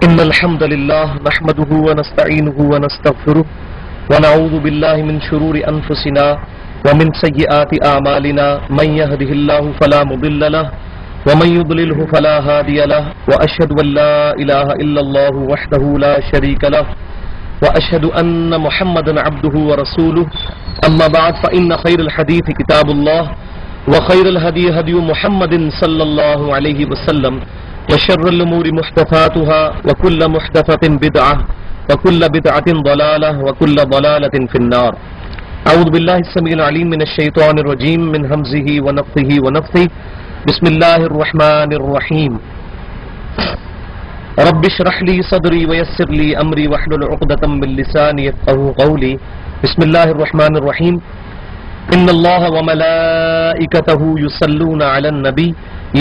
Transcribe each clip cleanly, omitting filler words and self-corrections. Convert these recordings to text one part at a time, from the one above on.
إن الحمد لله نحمده ونستعينه ونستغفره ونعوذ بالله من شرور أنفسنا ومن سيئات أعمالنا من يهده الله فلا مضل له ومن يضلله فلا هادي له وأشهد أن لا إله إلا الله وحده لا شريك له وأشهد أن محمدا عبده ورسوله أما بعد فإن خير الحديث كتاب الله وخير الهدي هدي محمد صلى الله عليه وسلم وشر الأمور محدثاتها وكل محدثة بدعة وكل بدعة ضلالة وكل ضلالة في النار. أعوذ بالله السميع العليم من الشيطان الرجيم من همزه ونفثه ونفثه. بسم الله الرحمن الرحيم. رب اشرح لي صدري ويسر لي أمري واحلل عقدة من لساني يفقهوا قولي. بسم الله الرحمن الرحيم. إن الله وملائكته يصلون على النبي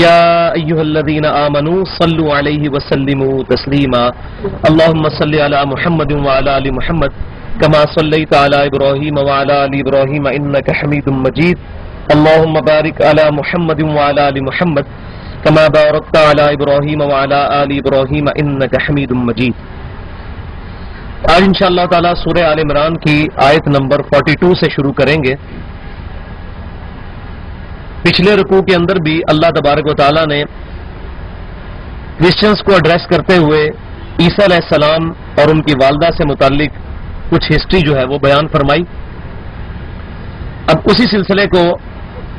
يا أيها الذين آمنوا صلوا عليه وسلموا تسليما. اللهم صل على محمد وعلى آل محمد كما صليت على إبراهيم وعلى آل إبراهيم إنك حميد مجيد. اللهم بارك على محمد وعلى آل محمد كما باركت على إبراهيم وعلى آل إبراهيم إنك حميد مجيد. آج انشاءاللہ تعالی سورہ آل عمران کی آیت نمبر 42 سے شروع کریں گے. پچھلے رکوع کے اندر بھی اللہ تبارک و تعالیٰ نے کرسچنز کو ایڈریس کرتے ہوئے عیسیٰ علیہ السلام اور ان کی والدہ سے متعلق کچھ ہسٹری جو ہے وہ بیان فرمائی. اب اسی سلسلے کو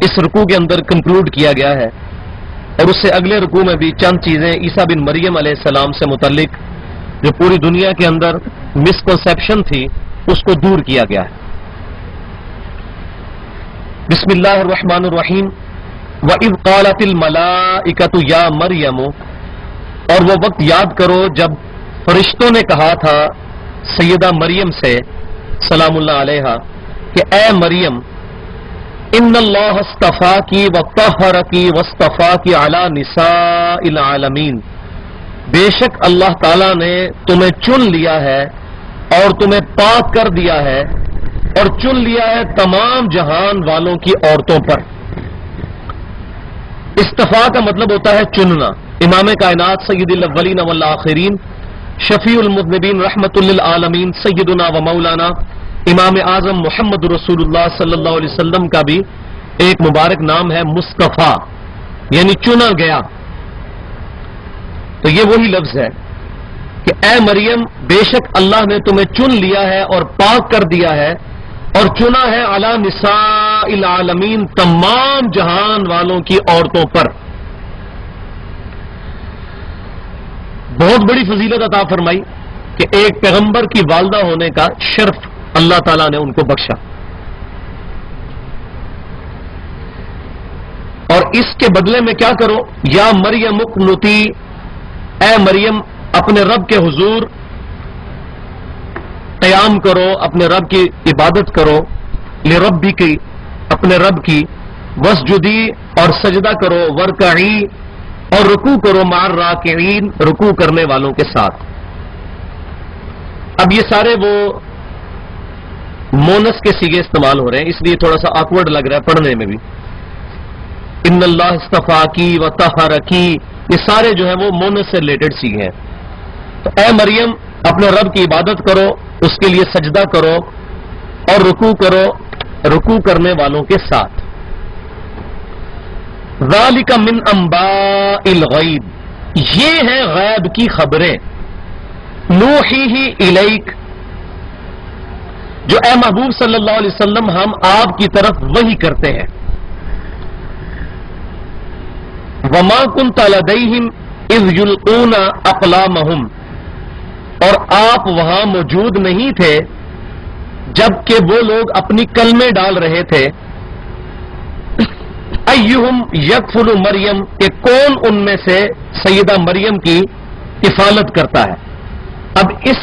اس رکوع کے اندر کنکلوڈ کیا گیا ہے اور اس سے اگلے رکوع میں بھی چند چیزیں عیسیٰ بن مریم علیہ السلام سے متعلق جو پوری دنیا کے اندر مسکنسیپشن تھی اس کو دور کیا گیا ہے. بسم اللہ الرحمن الرحیم. وَإِذْ قَالَتِ الْمَلَائِكَةُ يَا مَرْيَمُ، اور وہ وقت یاد کرو جب فرشتوں نے کہا تھا سیدہ مریم سے سلام اللہ علیہا کہ اے مریم ان اللہ اصطفاکی وطہرکی واصطفاکی علی نساء العالمین، بے شک اللہ تعالیٰ نے تمہیں چن لیا ہے اور تمہیں پاک کر دیا ہے اور چن لیا ہے تمام جہان والوں کی عورتوں پر. استفاء کا مطلب ہوتا ہے چننا. امام کائنات سید الاولین والآخرین شفیع المذنبین رحمت للعالمین سیدنا و مولانا امام اعظم محمد رسول اللہ صلی اللہ علیہ وسلم کا بھی ایک مبارک نام ہے مصطفیٰ، یعنی چنا گیا. تو یہ وہی لفظ ہے کہ اے مریم بے شک اللہ نے تمہیں چن لیا ہے اور پاک کر دیا ہے اور چنا ہے علی نساء العالمین، تمام جہان والوں کی عورتوں پر. بہت بڑی فضیلت عطا فرمائی کہ ایک پیغمبر کی والدہ ہونے کا شرف اللہ تعالیٰ نے ان کو بخشا. اور اس کے بدلے میں کیا کرو؟ یا مریم اقنتی، اے مریم اپنے رب کے حضور قیام کرو، اپنے رب کی عبادت کرو، لربی کی، اپنے رب کی، وسجدی اور سجدہ کرو، ورکعی اور رکوع کرو، مع الراکعین رکوع کرنے والوں کے ساتھ. اب یہ سارے وہ مونس کے سیگے استعمال ہو رہے ہیں، اس لیے تھوڑا سا آکورڈ لگ رہا ہے پڑھنے میں بھی. ان اللہ اصطفاکی و طہرکی، یہ سارے جو ہیں وہ مونس سے ریلیٹڈ سیگے ہیں. تو اے مریم اپنے رب کی عبادت کرو، اس کے لیے سجدہ کرو اور رکوع کرو، رکوع کرنے والوں کے ساتھ. ذالک من انباء الغیب، یہ ہیں غیب کی خبریں. نوحیہ الیک، جو اے محبوب صلی اللہ علیہ وسلم ہم آپ کی طرف وحی کرتے ہیں. وما کنت لدیہم اذ یلقون اقلامہم، اور آپ وہاں موجود نہیں تھے جبکہ وہ لوگ اپنی کلمیں ڈال رہے تھے. ایہم یکفل مریم، کہ کون ان میں سے سیدہ مریم کی کفالت کرتا ہے. اب اس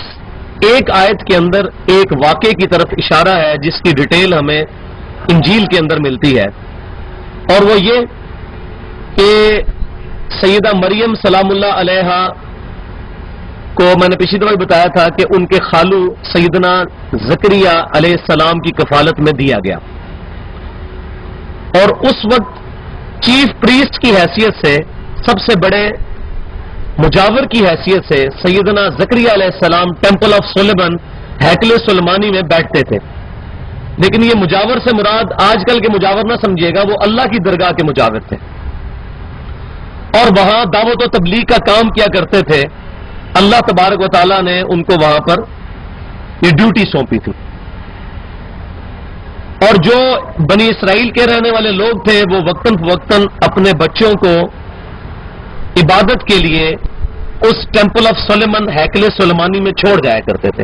ایک آیت کے اندر ایک واقعے کی طرف اشارہ ہے جس کی ڈیٹیل ہمیں انجیل کے اندر ملتی ہے، اور وہ یہ کہ سیدہ مریم سلام اللہ علیہا کو میں نے پچھلی دفعہ بتایا تھا کہ ان کے خالو سیدنا زکریا علیہ السلام کی کفالت میں دیا گیا، اور اس وقت چیف پریسٹ کی حیثیت سے سب سے بڑے مجاور کی حیثیت سے سیدنا زکریا علیہ السلام ٹیمپل آف سلیمان ہیکل سلیمانی میں بیٹھتے تھے. لیکن یہ مجاور سے مراد آج کل کے مجاور نہ سمجھیے گا، وہ اللہ کی درگاہ کے مجاور تھے اور وہاں دعوت و تبلیغ کا کام کیا کرتے تھے. اللہ تبارک و تعالیٰ نے ان کو وہاں پر یہ ڈیوٹی سونپی تھی. اور جو بنی اسرائیل کے رہنے والے لوگ تھے وہ وقتاً فوقتاً اپنے بچوں کو عبادت کے لیے اس ٹیمپل آف سلیمان ہیکل سلیمانی میں چھوڑ جایا کرتے تھے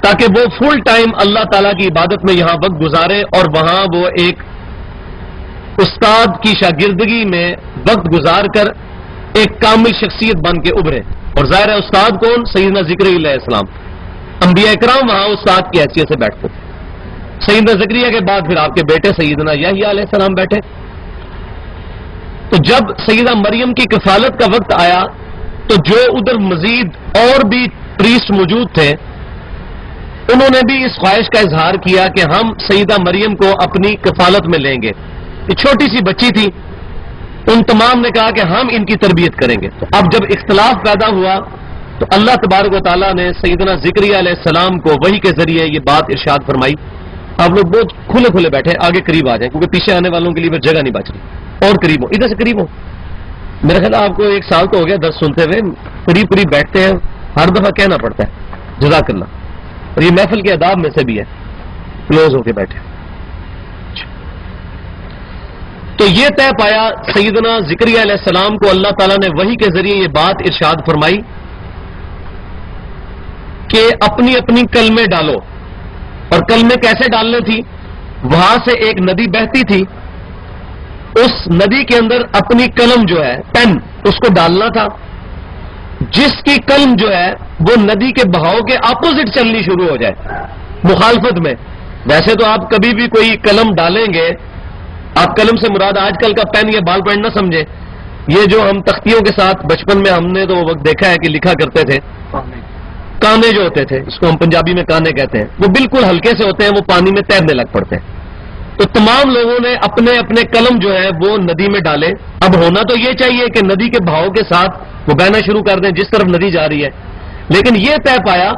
تاکہ وہ فل ٹائم اللہ تعالیٰ کی عبادت میں یہاں وقت گزارے اور وہاں وہ ایک استاد کی شاگردگی میں وقت گزار کر ایک کامل شخصیت بن کے ابھرے. اور ظاہر ہے استاد کون؟ سیدنا زکریا علیہ السلام. انبیاء کرام وہاں استاد کی حیثیت سے بیٹھتے تھے. سیدنا زکریا کے بعد پھر آپ کے بیٹے سیدنا یحییٰ علیہ السلام بیٹھے. تو جب سیدہ مریم کی کفالت کا وقت آیا تو جو ادھر مزید اور بھی پریسٹ موجود تھے انہوں نے بھی اس خواہش کا اظہار کیا کہ ہم سیدہ مریم کو اپنی کفالت میں لیں گے. یہ چھوٹی سی بچی تھی، ان تمام نے کہا کہ ہم ان کی تربیت کریں گے. تو اب جب اختلاف پیدا ہوا تو اللہ تبارک و تعالیٰ نے سیدنا زکریا علیہ السلام کو وحی کے ذریعے یہ بات ارشاد فرمائی. آپ لوگ بہت کھلے کھلے بیٹھے، آگے قریب آ جائیں کیونکہ پیچھے آنے والوں کے لیے جگہ نہیں بچ رہی. اور قریب ہو، ادھر سے قریب ہو. میرا خیال آپ کو 1 سال تو ہو گیا درس سنتے ہوئے، قریب قریب بیٹھتے ہیں، ہر دفعہ کہنا پڑتا ہے جزاک اللہ. اور یہ محفل کے آداب میں سے بھی ہے، کلوز ہو کے بیٹھے. تو یہ طے پایا سیدنا زکریا علیہ السلام کو اللہ تعالیٰ نے وحی کے ذریعے یہ بات ارشاد فرمائی کہ اپنی اپنی کلمے ڈالو. اور کلمے کیسے ڈالنے تھی؟ وہاں سے ایک ندی بہتی تھی، اس ندی کے اندر اپنی قلم جو ہے پین اس کو ڈالنا تھا. جس کی قلم جو ہے وہ ندی کے بہاؤ کے اپوزٹ چلنی شروع ہو جائے، مخالفت میں. ویسے تو آپ کبھی بھی کوئی قلم ڈالیں گے، آپ قلم سے مراد آج کل کا پین یا بال پین نہ سمجھے. یہ جو ہم تختیوں کے ساتھ بچپن میں ہم نے تو وہ وقت دیکھا ہے کہ لکھا کرتے تھے، کانے جو ہوتے تھے، اس کو ہم پنجابی میں کانے کہتے ہیں، وہ بالکل ہلکے سے ہوتے ہیں، وہ پانی میں تیرنے لگ پڑتے ہیں. تو تمام لوگوں نے اپنے اپنے قلم جو ہے وہ ندی میں ڈالے. اب ہونا تو یہ چاہیے کہ ندی کے بہاؤ کے ساتھ وہ بہنا شروع کر دیں جس طرف ندی جا رہی ہے، لیکن یہ طے پایا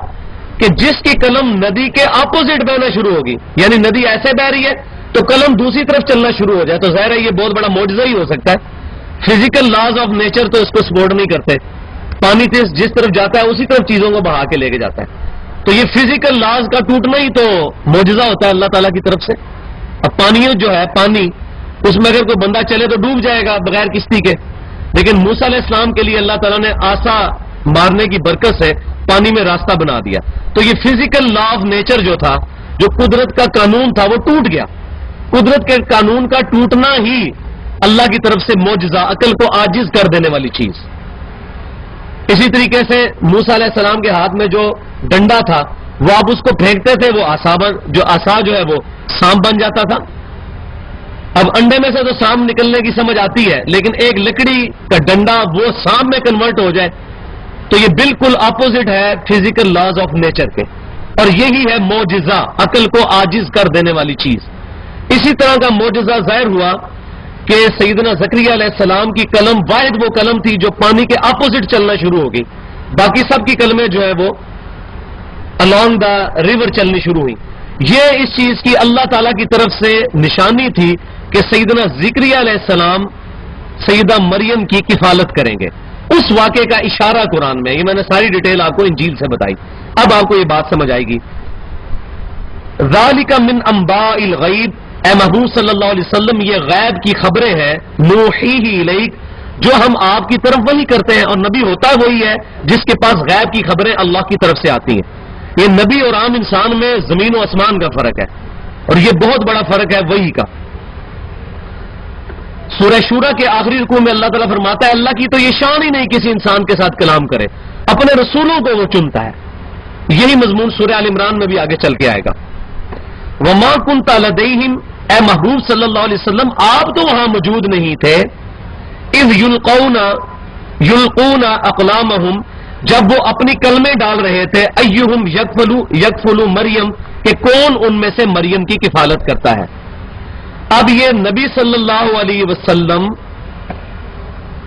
کہ جس کی قلم ندی کے اپوزٹ بہنا شروع ہوگی، یعنی ندی ایسے بہ رہی ہے تو قلم دوسری طرف چلنا شروع ہو جائے، تو ظاہر ہے یہ بہت بڑا معجزہ ہی ہو سکتا ہے. فزیکل لاز آف نیچر تو اس کو سپورٹ نہیں کرتے. پانی جس طرف جاتا ہے اسی طرف چیزوں کو بہا کے لے کے جاتا ہے. تو یہ فزیکل لاز کا ٹوٹنا ہی تو معجزہ ہوتا ہے اللہ تعالیٰ کی طرف سے. اب پانی جو ہے پانی، اس میں اگر کوئی بندہ چلے تو ڈوب جائے گا بغیر کشتی کے، لیکن موسیٰ علیہ السلام کے لیے اللہ تعالیٰ نے آسا مارنے کی برکت سے پانی میں راستہ بنا دیا. تو یہ فزیکل لا آف نیچر جو تھا، جو قدرت کا قانون تھا، وہ ٹوٹ گیا. قدرت کے قانون کا ٹوٹنا ہی اللہ کی طرف سے معجزہ، عقل کو عاجز کر دینے والی چیز. اسی طریقے سے موسیٰ علیہ السلام کے ہاتھ میں جو ڈنڈا تھا وہ آپ اس کو پھینکتے تھے، وہ عصا جو ہے وہ سانپ بن جاتا تھا. اب انڈے میں سے تو سانپ نکلنے کی سمجھ آتی ہے، لیکن ایک لکڑی کا ڈنڈا وہ سانپ میں کنورٹ ہو جائے تو یہ بالکل اپوزٹ ہے فزیکل لاز آف نیچر کے. اور یہی ہے معجزہ، عقل کو عاجز کر دینے والی چیز. اسی طرح کا معجزہ ظاہر ہوا کہ سیدنا زکریا علیہ السلام کی قلم واحد وہ قلم تھی جو پانی کے اپوزٹ چلنا شروع ہو گئی. باقی سب کی قلمیں جو ہے وہ along دا ریور چلنی شروع ہوئی. یہ اس چیز کی اللہ تعالیٰ کی طرف سے نشانی تھی کہ سیدنا زکریا علیہ السلام سیدہ مریم کی کفالت کریں گے. اس واقعے کا اشارہ قرآن میں، یہ میں نے ساری ڈیٹیل آپ کو انجیل سے بتائی. اب آپ کو یہ بات سمجھ آئے گی. ذالک من انباء الغیب، اے محبوب صلی اللہ علیہ وسلم یہ غیب کی خبریں ہیں، نوحیہ الیک جو ہم آپ کی طرف وحی کرتے ہیں. اور نبی ہوتا وہی ہے جس کے پاس غیب کی خبریں اللہ کی طرف سے آتی ہیں. یہ نبی اور عام انسان میں زمین و آسمان کا فرق ہے، اور یہ بہت بڑا فرق ہے وحی کا. سورہ شورا کے آخری رکوع میں اللہ تعالیٰ فرماتا ہے اللہ کی تو یہ شان ہی نہیں کسی انسان کے ساتھ کلام کرے، اپنے رسولوں کو وہ چنتا ہے. یہی مضمون سورہ آل عمران میں بھی آگے چل کے آئے گا. وما كنت لديهم، اے محبوب صلی اللہ علیہ وسلم آپ تو وہاں موجود نہیں تھے. اذ یلقون اقلامہم، جب وہ اپنی کلمے ڈال رہے تھے. ایہم یکفلو مریم، کہ کون ان میں سے مریم کی کفالت کرتا ہے. اب یہ نبی صلی اللہ علیہ وسلم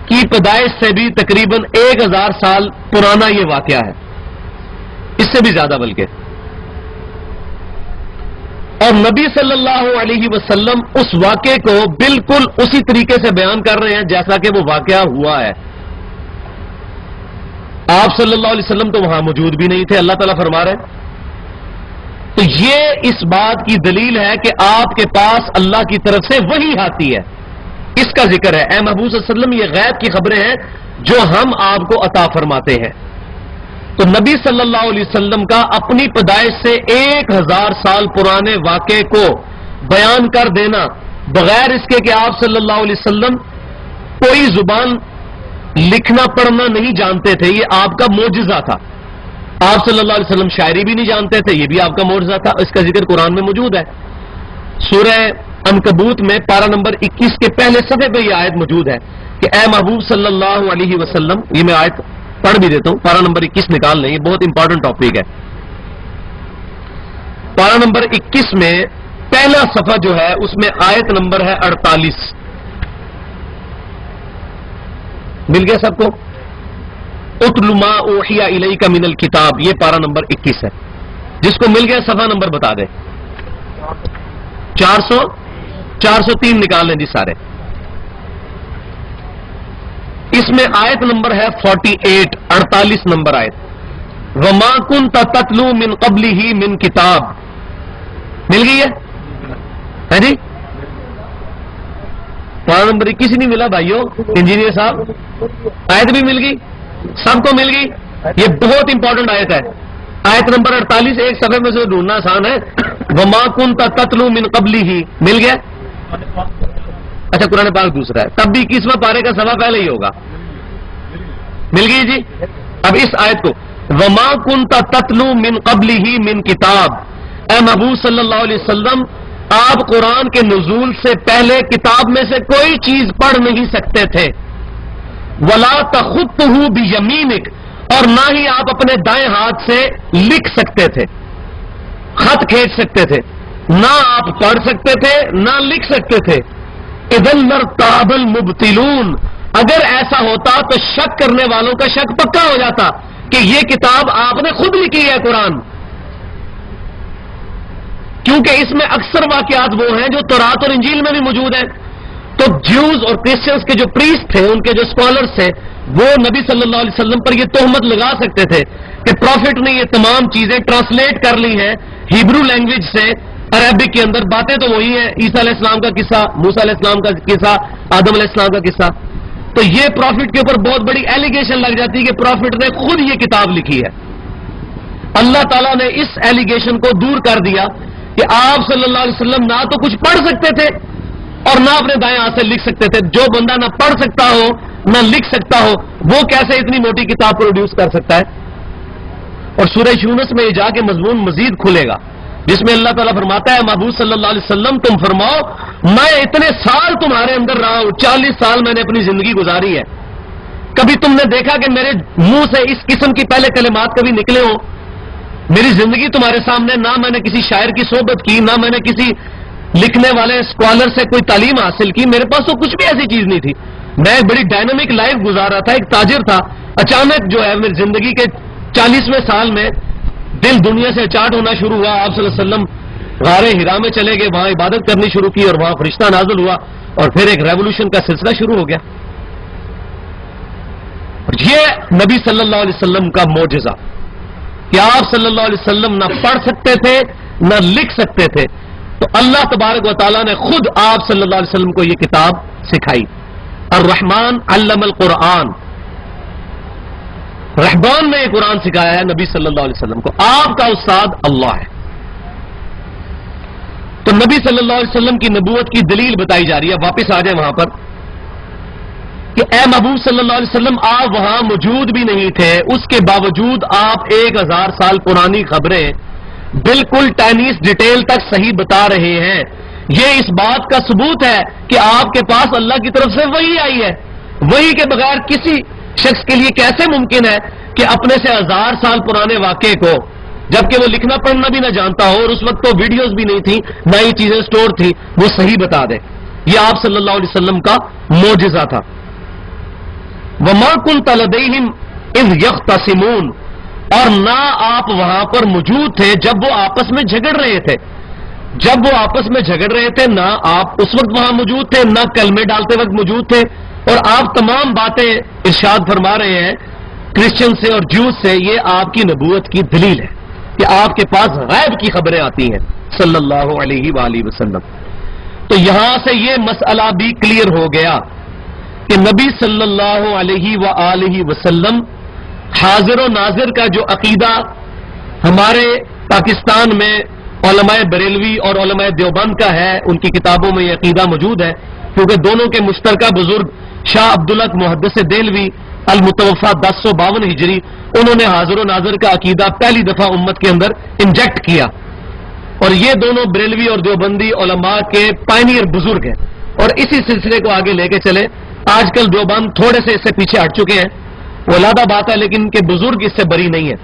کی پیدائش سے بھی تقریباً 1000 سال پرانا یہ واقعہ ہے، اس سے بھی زیادہ بلکہ. اور نبی صلی اللہ علیہ وسلم اس واقعے کو بالکل اسی طریقے سے بیان کر رہے ہیں جیسا کہ وہ واقعہ ہوا ہے. آپ صلی اللہ علیہ وسلم تو وہاں موجود بھی نہیں تھے، اللہ تعالیٰ فرما رہے ہیں. تو یہ اس بات کی دلیل ہے کہ آپ کے پاس اللہ کی طرف سے وحی آتی ہے، اس کا ذکر ہے. اے محبوب صلی اللہ علیہ وسلم، یہ غیب کی خبریں ہیں جو ہم آپ کو عطا فرماتے ہیں. تو نبی صلی اللہ علیہ وسلم کا اپنی پیدائش سے 1000 سال پرانے واقعے کو بیان کر دینا بغیر اس کے کہ آپ صلی اللہ علیہ وسلم کوئی زبان لکھنا پڑھنا نہیں جانتے تھے، یہ آپ کا معجزہ تھا. آپ صلی اللہ علیہ وسلم شاعری بھی نہیں جانتے تھے، یہ بھی آپ کا معجزہ تھا. اس کا ذکر قرآن میں موجود ہے. سورہ عنکبوت میں پارہ نمبر 21 کے پہلے صفحے پہ یہ آیت موجود ہے کہ اے محبوب صلی اللہ علیہ وسلم. یہ میں آیت پڑھ بھی دیتا ہوں، پارہ نمبر 21 نکال لیں، یہ بہت امپورٹنٹ ٹاپک ہے. پارہ نمبر 21 میں پہلا صفحہ جو ہے اس میں آیت نمبر ہے 48. مل گیا سب کو؟ اتل ما اوحی الیک من الکتاب، یہ پارہ نمبر 21 ہے. جس کو مل گیا صفحہ نمبر بتا دیں. 403 نکال لیں جی سارے. اس میں آیت نمبر ہے 48، 48 نمبر آیت. وما كنت تتلو من قبلہ من کتاب. مل گئی ہے جی؟ پارہ نمبر 21 نہیں ملا بھائیو انجینئر صاحب؟ آیت بھی مل گئی، سب کو مل گئی. یہ بہت امپورٹنٹ آیت ہے. آیت نمبر 48 ایک صفحے میں سے ڈھونڈنا آسان ہے. وما كنت تتلو من قبلہ، مل گیا؟ اچھا قرآن پاک دوسرا ہے، تب بھی 21واں پارے کا صفحہ پہلے ہی ہوگا. مل گئی جی؟ اب اس آیت کو وما كنت تتلو من قبلہ من کتاب، اے محبوب صلی اللہ علیہ وسلم آپ قرآن کے نزول سے پہلے کتاب میں سے کوئی چیز پڑھ نہیں سکتے تھے. ولا تخطہ بیمینک، اور نہ ہی آپ اپنے دائیں ہاتھ سے لکھ سکتے تھے، خط کھینچ سکتے تھے. نہ آپ پڑھ سکتے تھے نہ لکھ سکتے تھے. اذن لارتاب المبطلون، اگر ایسا ہوتا تو شک کرنے والوں کا شک پکا ہو جاتا کہ یہ کتاب آپ نے خود لکھی ہے قرآن، کیونکہ اس میں اکثر واقعات وہ ہیں جو تورات اور انجیل میں بھی موجود ہیں. تو جیوز اور کرسچنس کے جو پریسٹ تھے، ان کے جو اسکالرس تھے، وہ نبی صلی اللہ علیہ وسلم پر یہ تہمت لگا سکتے تھے کہ پروفٹ نے یہ تمام چیزیں ٹرانسلیٹ کر لی ہیں ہیبرو لینگویج سے عربک کے اندر. باتیں تو وہی ہیں، عیسیٰ علیہ السلام کا قصہ، موسیٰ علیہ السلام کا قصہ، آدم علیہ السلام کا قصہ. تو یہ پروفٹ کے اوپر بہت بڑی ایلیگیشن لگ جاتی ہے کہ پروفٹ نے خود یہ کتاب لکھی ہے. اللہ تعالیٰ نے اس ایلیگیشن کو دور کر دیا کہ آپ صلی اللہ علیہ وسلم نہ تو کچھ پڑھ سکتے تھے اور نہ اپنے دائیں ہاتھ سے لکھ سکتے تھے. جو بندہ نہ پڑھ سکتا ہو نہ لکھ سکتا ہو وہ کیسے اتنی موٹی کتاب پروڈیوس کر سکتا ہے؟ اور سورہ یونس میں یہ جا کے مضمون مزید کھلے گا جس میں اللہ تعالیٰ فرماتا ہے محبوب صلی اللہ علیہ وسلم تم فرماؤ میں اتنے سال تمہارے اندر رہا ہوں، 40 سال میں نے اپنی زندگی گزاری ہے، کبھی تم نے دیکھا کہ میرے منہ سے اس قسم کی پہلے کلمات کبھی نکلے ہوں؟ میری زندگی تمہارے سامنے، نہ میں نے کسی شاعر کی صحبت کی، نہ میں نے کسی لکھنے والے اسکالر سے کوئی تعلیم حاصل کی، میرے پاس تو کچھ بھی ایسی چیز نہیں تھی. میں ایک بڑی ڈائنامک لائف گزار رہا تھا، ایک تاجر تھا. اچانک جو ہے میری زندگی کے 40ویں سال میں دل دنیا سے اچاٹ ہونا شروع ہوا. آپ صلی اللہ علیہ وسلم غار ہرا میں چلے گئے، وہاں عبادت کرنی شروع کی اور وہاں فرشتہ نازل ہوا اور پھر ایک ریولوشن کا سلسلہ شروع ہو گیا. یہ نبی صلی اللہ علیہ وسلم کا معجزہ کہ آپ صلی اللہ علیہ وسلم نہ پڑھ سکتے تھے نہ لکھ سکتے تھے، تو اللہ تبارک و تعالیٰ نے خود آپ صلی اللہ علیہ وسلم کو یہ کتاب سکھائی. الرحمن علم القرآن، رحمان نے یہ قرآن سکھایا ہے نبی صلی اللہ علیہ وسلم کو. آپ کا استاد اللہ ہے. تو نبی صلی اللہ علیہ وسلم کی نبوت کی دلیل بتائی جا رہی ہے. واپس آ جائیں وہاں پر کہ اے محبوب صلی اللہ علیہ وسلم آپ وہاں موجود بھی نہیں تھے، اس کے باوجود آپ 1000 سال پرانی خبریں بالکل ٹینیس ڈیٹیل تک صحیح بتا رہے ہیں. یہ اس بات کا ثبوت ہے کہ آپ کے پاس اللہ کی طرف سے وحی آئی ہے. وحی کے بغیر کسی شخص کے لیے کیسے ممکن ہے کہ اپنے سے 1000 سال پرانے واقعے کو، جبکہ وہ لکھنا پڑھنا بھی نہ جانتا ہو اور اس وقت تو ویڈیوز بھی نہیں تھی، نہ ہی چیزیں سٹور تھی، وہ صحیح بتا دے. یہ آپ صلی اللہ علیہ وسلم کا معجزہ تھا. وما كنت لديهم اذ يختصمون، اور نہ آپ وہاں پر موجود تھے جب وہ آپس میں جھگڑ رہے تھے. جب وہ آپس میں جھگڑ رہے تھے نہ آپ اس وقت وہاں موجود تھے، نہ کلمے ڈالتے وقت موجود تھے، اور آپ تمام باتیں ارشاد فرما رہے ہیں کرسچن سے اور جوز سے. یہ آپ کی نبوت کی دلیل ہے کہ آپ کے پاس غیب کی خبریں آتی ہیں صلی اللہ علیہ وآلہ وسلم. تو یہاں سے یہ مسئلہ بھی کلیئر ہو گیا کہ نبی صلی اللہ علیہ وآلہ وسلم حاضر و ناظر کا جو عقیدہ ہمارے پاکستان میں علماء بریلوی اور علماء دیوبند کا ہے، ان کی کتابوں میں یہ عقیدہ موجود ہے، کیونکہ دونوں کے مشترکہ بزرگ شاہ عبدالحق محدث دہلوی المتوفا 1052 ہجری، انہوں نے حاضر و ناظر کا عقیدہ پہلی دفعہ امت کے اندر انجیکٹ کیا. اور یہ دونوں بریلوی اور دیوبندی علماء کے پائنیئر بزرگ ہیں، اور اسی سلسلے کو آگے لے کے چلے. آج کل دیوبند تھوڑے سے اس سے پیچھے ہٹ چکے ہیں، وہ علیحدہ بات ہے، لیکن ان کے بزرگ اس سے بری نہیں ہیں.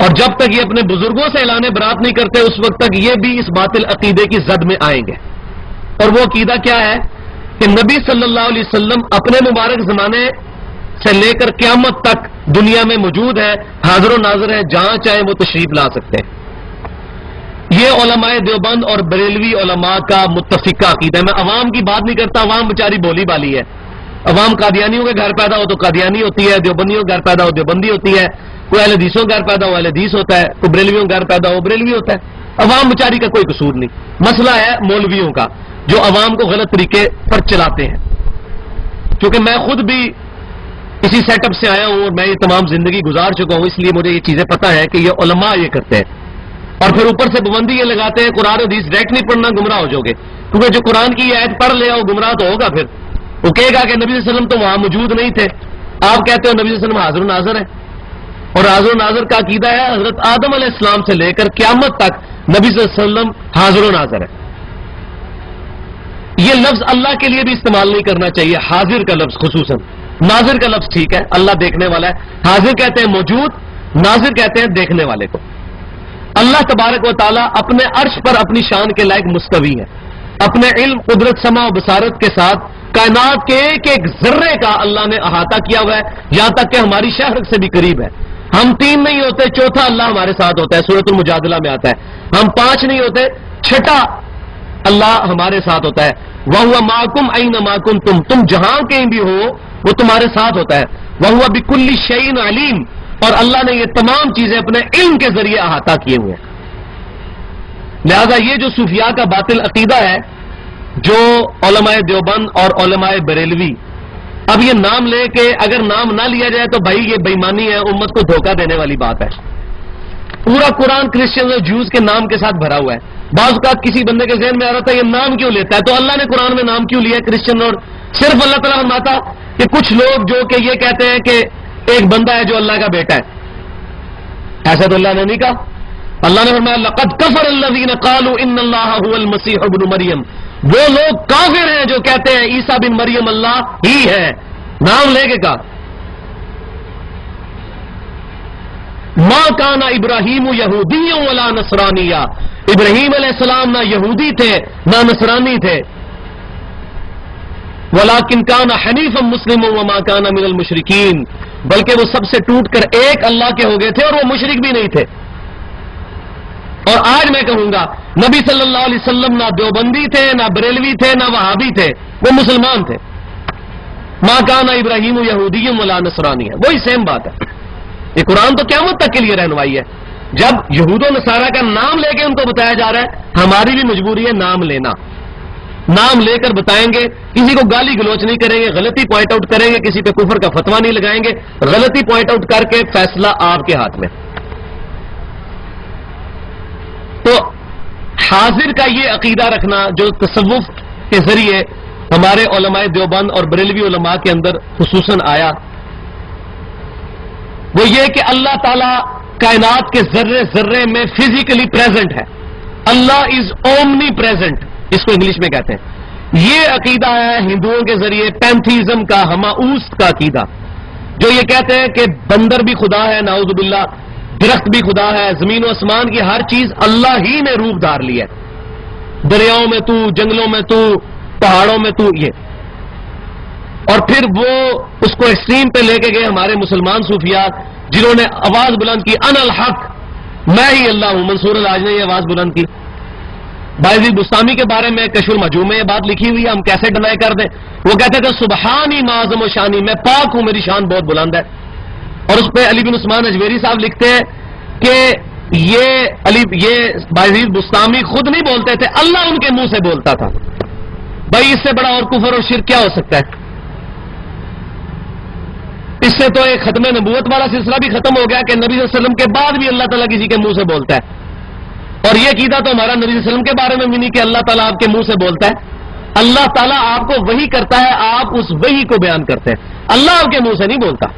اور جب تک یہ اپنے بزرگوں سے اعلان برات نہیں کرتے اس وقت تک یہ بھی اس باطل عقیدے کی زد میں آئیں گے. اور وہ عقیدہ کیا ہے کہ نبی صلی اللہ علیہ وسلم اپنے مبارک زمانے سے لے کر قیامت تک دنیا میں موجود ہے، حاضر و ناظر ہے، جہاں چاہے وہ تشریف لا سکتے ہیں. یہ علماء دیوبند اور بریلوی علماء کا متفقہ عقیدہ ہے. میں عوام کی بات نہیں کرتا، عوام بیچاری بولی بالی ہے. عوام قادیانیوں کے گھر پیدا ہو تو قادیانی ہوتی ہے، دیوبندیوں کے گھر پیدا ہو دیوبندی ہوتی ہے، کوئی اہل حدیثوں کا گھر پیدا ہو اہل حدیث ہوتا ہے، کوئی بریلویوں کا گھر پیدا ہو بریلوی ہوتا ہے. عوام بیچاری کا کوئی قصور نہیں. مسئلہ ہے مولویوں کا جو عوام کو غلط طریقے پر چلاتے ہیں. کیونکہ میں خود بھی اسی سیٹ اپ سے آیا ہوں اور میں یہ تمام زندگی گزار چکا ہوں، اس لیے مجھے یہ چیزیں پتہ ہے کہ یہ علماء یہ کرتے ہیں. اور پھر اوپر سے پابندی یہ لگاتے ہیں قرآن حدیث ڈائریکٹ نہیں پڑھنا، گمراہ ہو جاؤ گے. کیونکہ جو قرآن کی یہ آیت پڑھ لے وہ گمراہ تو ہوگا. پھر وہ کہے گا کہ نبی صلی اللہ علیہ وسلم تو وہاں موجود نہیں تھے. آپ کہتے ہو نبی صلی اللہ علیہ وسلم حاضر و ناظر ہے، اور حاضر و ناظر کا عقیدہ ہے حضرت آدم علیہ السلام سے لے کر قیامت تک نبی صلی اللہ علیہ وسلم حاضر و ناظر ہے. یہ لفظ اللہ کے لیے بھی استعمال نہیں کرنا چاہیے، حاضر کا لفظ خصوصاً. ناظر کا لفظ ٹھیک ہے، اللہ دیکھنے والا ہے. حاضر کہتے ہیں موجود، ناظر کہتے ہیں دیکھنے والے کو. اللہ تبارک و تعالیٰ اپنے عرش پر اپنی شان کے لائق مستوی ہے. اپنے علم، قدرت، سمع و بصارت کے ساتھ کائنات کے ایک ایک ذرے کا اللہ نے احاطہ کیا ہوا ہے، یہاں تک کہ ہماری شہر سے بھی قریب ہے. ہم 3 نہیں ہوتے، چوتھا اللہ ہمارے ساتھ ہوتا ہے، سورۃ المجادلہ میں آتا ہے. ہم 5 نہیں ہوتے، چھٹا اللہ ہمارے ساتھ ہوتا ہے. وَهُوَ مَعَكُمْ أَيْنَمَا كُنتُمْ، تم جہاں کہیں بھی ہو وہ تمہارے ساتھ ہوتا ہے. وَهُوَ بِكُلِّ شَيْءٍ عَلِيمٌ، اور اللہ نے یہ تمام چیزیں اپنے علم کے ذریعے احاطہ کیے ہوئے ہیں. لہذا یہ جو صوفیاء کا باطل عقیدہ ہے، جو علماء دیوبند اور علماء بریلوی اب یہ نام لے کے اگر نام نہ لیا جائے تو بھائی یہ بےمانی ہے، امت کو دھوکہ دینے والی بات ہے. پورا قرآن کرسچن اور جوز کے نام کے ساتھ بھرا ہوا ہے. بعض اوقات کسی بندے کے ذہن میں آ رہا تھا یہ نام کیوں لیتا ہے، تو اللہ نے قرآن میں نام کیوں لیا ہے کرسچن؟ اور صرف اللہ تعالیٰ فرماتا کہ کچھ لوگ جو کہ یہ کہتے ہیں کہ ایک بندہ ہے جو اللہ کا بیٹا ہے، ایسا تو اللہ نے نہیں کہا. اللہ نے فرمایا لقد کفر الذین قالوا ان اللہ هو المسیح ابن مریم، وہ لوگ کافر ہیں جو کہتے ہیں عیسیٰ بن مریم اللہ ہی ہے، نام لے کے کہا. ما کان ابراہیم یہودی ولا نصرانی، ابراہیم علیہ السلام نہ یہودی تھے نہ نصرانی تھے. ولکن کان حنیفا مسلما وما کان من المشرکین، بلکہ وہ سب سے ٹوٹ کر ایک اللہ کے ہو گئے تھے اور وہ مشرک بھی نہیں تھے. اور آج میں کہوں گا نبی صلی اللہ علیہ وسلم نہ دیوبندی تھے نہ بریلوی تھے نہ وہابی تھے، وہ مسلمان تھے. ما کان ابراہیم یہودی ولا نصرانی، وہی سیم بات ہے. یہ قرآن تو قیامت تک کے لیے رہنمائی ہے. جب یہود و نصارہ کا نام لے کے ان کو بتایا جا رہا ہے، ہماری بھی مجبوری ہے نام لینا. نام لے کر بتائیں گے، کسی کو گالی گلوچ نہیں کریں گے، غلطی پوائنٹ آؤٹ کریں گے، کسی پہ کفر کا فتویٰ نہیں لگائیں گے، غلطی پوائنٹ آؤٹ کر کے فیصلہ آپ کے ہاتھ میں. تو حاضر کا یہ عقیدہ رکھنا جو تصوف کے ذریعے ہمارے علماء دیوبند اور بریلوی علماء کے اندر خصوصاً آیا، وہ یہ کہ اللہ تعالیٰ کائنات کے ذرے ذرے میں فزیکلی پریزنٹ ہے. اللہ از اومنی پریزنٹ، اس کو انگلش میں کہتے ہیں. یہ عقیدہ ہے ہندوؤں کے ذریعے پینتھیزم کا، ہماؤست کا عقیدہ، جو یہ کہتے ہیں کہ بندر بھی خدا ہے، نعوذ باللہ، درخت بھی خدا ہے، زمین و آسمان کی ہر چیز اللہ ہی نے روپ دھار لی ہے. دریاؤں میں تو، جنگلوں میں تو، پہاڑوں میں تو. یہ اور پھر وہ اس کو ایکسٹریم پہ لے کے گئے ہمارے مسلمان صوفیاء، جنہوں نے آواز بلند کی انا الحق، میں ہی اللہ ہوں۔ منصور الحاج نے یہ آواز بلند کی۔ بایزید بستامی کے بارے میں کشف المحجوب میں یہ بات لکھی ہوئی ہے، ہم کیسے ڈنائی کر دیں؟ وہ کہتے تھے سبحانی معظم و شانی، میں پاک ہوں، میری شان بہت بلند ہے۔ اور اس پہ علی بن عثمان اجمیری صاحب لکھتے ہیں کہ یہ بایزید بستامی خود نہیں بولتے تھے، اللہ ان کے منہ سے بولتا تھا۔ بھائی اس سے بڑا اور کفر اور شرک کیا ہو سکتا ہے؟ اس سے تو ایک ختم نبوت والا سلسلہ بھی ختم ہو گیا کہ نبی صلی اللہ علیہ وسلم کے بعد بھی اللہ تعالیٰ کسی کے منہ سے بولتا ہے۔ اور یہ عقیدہ تو ہمارا نبی صلی اللہ علیہ وسلم کے بارے میں بھی نہیں کہ اللہ تعالیٰ آپ کے منہ سے بولتا ہے۔ اللہ تعالیٰ آپ کو وحی کرتا ہے، آپ اس وحی کو بیان کرتے ہیں، اللہ آپ کے منہ سے نہیں بولتا۔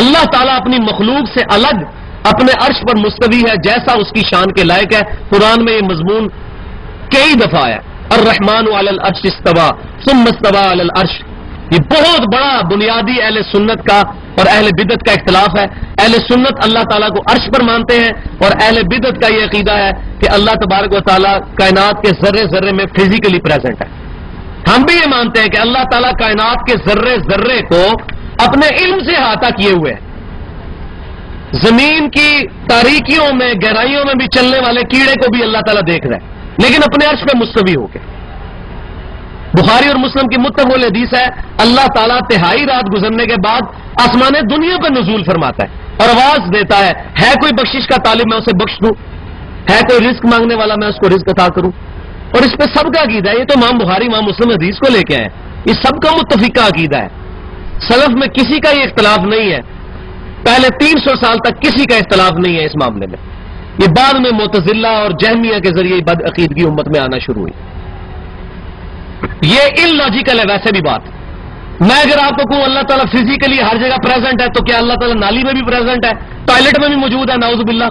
اللہ تعالیٰ اپنی مخلوق سے الگ اپنے عرش پر مستوی ہے، جیسا اس کی شان کے لائق ہے۔ قرآن میں یہ مضمون کئی دفعہ ہے، الرحمن علی العرش استوى ثم استوى علی العرش۔ یہ بہت بڑا بنیادی اہل سنت کا اور اہل بدعت کا اختلاف ہے۔ اہل سنت اللہ تعالیٰ کو عرش پر مانتے ہیں، اور اہل بدعت کا یہ عقیدہ ہے کہ اللہ تبارک و تعالیٰ کائنات کے ذرے ذرے میں فزیکلی پریزنٹ ہے۔ ہم بھی یہ مانتے ہیں کہ اللہ تعالیٰ کائنات کے ذرے ذرے کو اپنے علم سے احاطہ کیے ہوئے ہیں۔ زمین کی تاریکیوں میں گہرائیوں میں بھی چلنے والے کیڑے کو بھی اللہ تعالیٰ دیکھ رہا ہے، لیکن اپنے عرش پہ مستوی ہو کے۔ بخاری اور مسلم کی متفق الحدیث ہے، اللہ تعالیٰ تہائی رات گزرنے کے بعد آسمان دنیا پر نزول فرماتا ہے اور آواز دیتا ہے کوئی بخشش کا طالب میں اسے بخش دوں، ہے کوئی رزق مانگنے والا میں اس کو رزق عطا کروں۔ اور اس پہ سب کا عقیدہ ہے، یہ تو امام بخاری امام مسلم حدیث کو لے کے آئے، یہ سب کا متفقہ عقیدہ ہے۔ سلف میں کسی کا یہ اختلاف نہیں ہے، پہلے 300 سال تک کسی کا اختلاف نہیں ہے اس معاملے میں۔ یہ بعد میں معتزلہ اور جہمیہ کے ذریعے بد عقیدگی امت میں آنا شروع ہوئی۔ یہ ان لاجیکل ہے ویسے بھی بات۔ میں اگر آپ کو کہوں اللہ تعالیٰ فزیکلی ہر جگہ پریزنٹ ہے، تو کیا اللہ تعالیٰ نالی میں بھی پریزنٹ ہے، ٹوائلٹ میں بھی موجود ہے؟ نعوذ باللہ،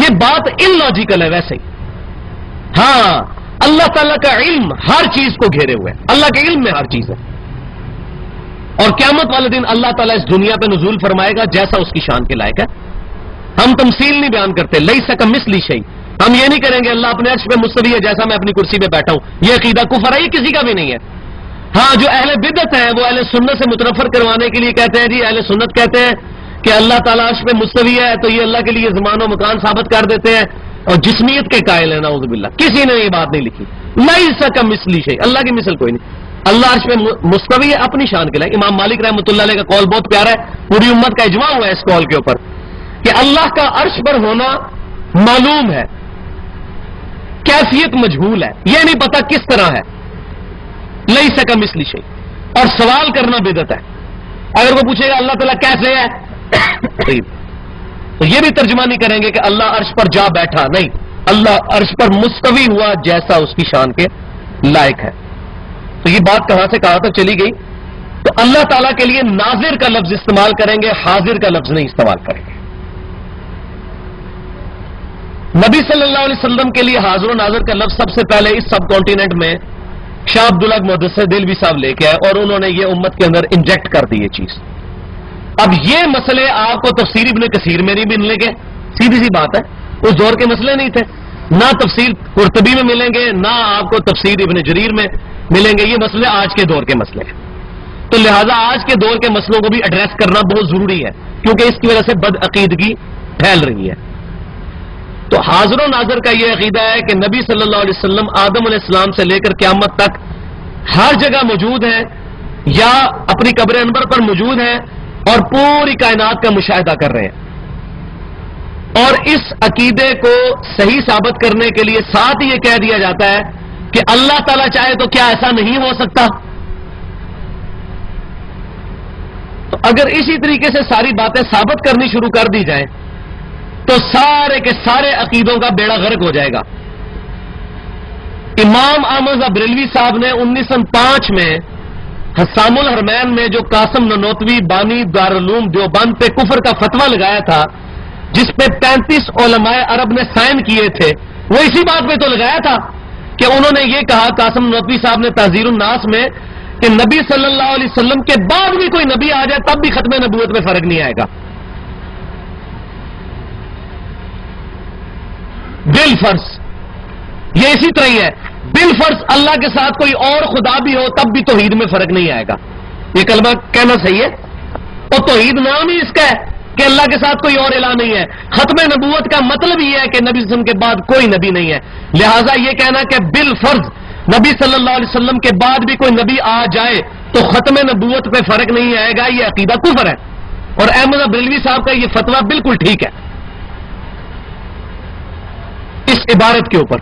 یہ بات ان لاجیکل ہے ویسے ہی۔ ہاں، اللہ تعالیٰ کا علم ہر چیز کو گھیرے ہوئے ہے، اللہ کے علم میں ہر چیز ہے۔ اور قیامت والے دن اللہ تعالیٰ اس دنیا پہ نزول فرمائے گا جیسا اس کی شان کے لائق ہے۔ ہم تمثیل نہیں بیان کرتے، لیس کمثلہ شیء، ہم یہ نہیں کریں گے اللہ اپنے عرش پہ مستوی ہے جیسا میں اپنی کرسی پہ بیٹھا ہوں، یہ عقیدہ کفر ہے، یہ کسی کا بھی نہیں ہے۔ ہاں، جو اہل بدعت ہیں وہ اہل سنت سے متنفر کروانے کے لیے کہتے ہیں، جی اہل سنت کہتے ہیں کہ اللہ تعالیٰ عرش پہ مستوی ہے، تو یہ اللہ کے لیے زمان و مکان ثابت کر دیتے ہیں اور جسمیت کے قائل ہیں، نعوذ باللہ۔ کسی نے یہ بات نہیں لکھی، لیس کمثلہ شیء، اللہ کی مثل کوئی نہیں۔ اللہ عرش پہ مستوی ہے اپنی شان کے لائق۔ امام مالک رحمۃ اللہ علیہ کا قول بہت پیارا ہے، پوری امت کا اجماع ہوا ہے اس قول کے اوپر کہ اللہ کا عرش پر ہونا معلوم ہے، کیفیت مجہول ہے، یہ نہیں پتا کس طرح ہے، لیس کمثلہ شیء۔ اور سوال کرنا بدعت ہے۔ اگر وہ پوچھے گا اللہ تعالیٰ کیسے ہے تو یہ بھی ترجمہ نہیں کریں گے کہ اللہ عرش پر جا بیٹھا، نہیں، اللہ عرش پر مستوی ہوا جیسا اس کی شان کے لائق ہے۔ تو یہ بات کہاں سے کہاں تک چلی گئی؟ تو اللہ تعالیٰ کے لیے ناظر کا لفظ استعمال کریں گے، حاضر کا لفظ نہیں استعمال کریں گے۔ نبی صلی اللہ علیہ وسلم کے لیے حاضر و ناظر کا لفظ سب سے پہلے اس سب کانٹیننٹ میں شاہ عبداللہ محدث دہلوی صاحب لے کے آئے، اور انہوں نے یہ امت کے اندر انجیکٹ کر دی یہ چیز۔ اب یہ مسئلے آپ کو تفسیر ابن کثیر میں نہیں ملیں گے، سیدھی سی بات ہے، اس دور کے مسئلے نہیں تھے، نہ تفسیر قرطبی میں ملیں گے، نہ آپ کو تفسیر ابن جریر میں ملیں گے، یہ مسئلے آج کے دور کے مسئلے ہیں۔ تو لہذا آج کے دور کے مسئلوں کو بھی ایڈریس کرنا بہت ضروری ہے، کیونکہ اس کی وجہ سے بد عقیدگی پھیل رہی ہے۔ تو حاضر و ناظر کا یہ عقیدہ ہے کہ نبی صلی اللہ علیہ وسلم آدم علیہ السلام سے لے کر قیامت تک ہر جگہ موجود ہیں، یا اپنی قبر انور پر موجود ہیں اور پوری کائنات کا مشاہدہ کر رہے ہیں۔ اور اس عقیدے کو صحیح ثابت کرنے کے لیے ساتھ ہی یہ کہہ دیا جاتا ہے کہ اللہ تعالیٰ چاہے تو کیا ایسا نہیں ہو سکتا؟ تو اگر اسی طریقے سے ساری باتیں ثابت کرنی شروع کر دی جائیں تو سارے کے سارے عقیدوں کا بیڑا غرق ہو جائے گا۔ امام احمد بریلوی صاحب نے 1905 میں حسام الحرمین میں جو قاسم ننوتوی بانی دارالعلوم دیوبند پہ کفر کا فتویٰ لگایا تھا، جس پہ 35 علماء عرب نے سائن کیے تھے، وہ اسی بات پہ تو لگایا تھا کہ انہوں نے یہ کہا قاسم ننوتوی صاحب نے تحذیر الناس میں کہ نبی صلی اللہ علیہ وسلم کے بعد بھی کوئی نبی آ جائے تب بھی ختم نبوت میں فرق نہیں آئے گا۔ بالفرض یہ اسی طرح ہی ہے، بالفرض اللہ کے ساتھ کوئی اور خدا بھی ہو تب بھی توحید میں فرق نہیں آئے گا۔ یہ کلمہ کہنا صحیح ہے؟ اور توحید نام ہی اس کا ہے کہ اللہ کے ساتھ کوئی اور الہ نہیں ہے. ختم نبوت کا مطلب یہ ہے کہ نبی صلی اللہ علیہ وسلم کے بعد کوئی نبی نہیں ہے. لہٰذا یہ کہنا کہ بالفرض نبی صلی اللہ علیہ وسلم کے بعد بھی کوئی نبی آ جائے تو ختم نبوت پہ فرق نہیں آئے گا، یہ عقیدہ کفر ہے. اور احمد بریلوی صاحب کا یہ فتویٰ بالکل ٹھیک ہے اس عبارت کے اوپر.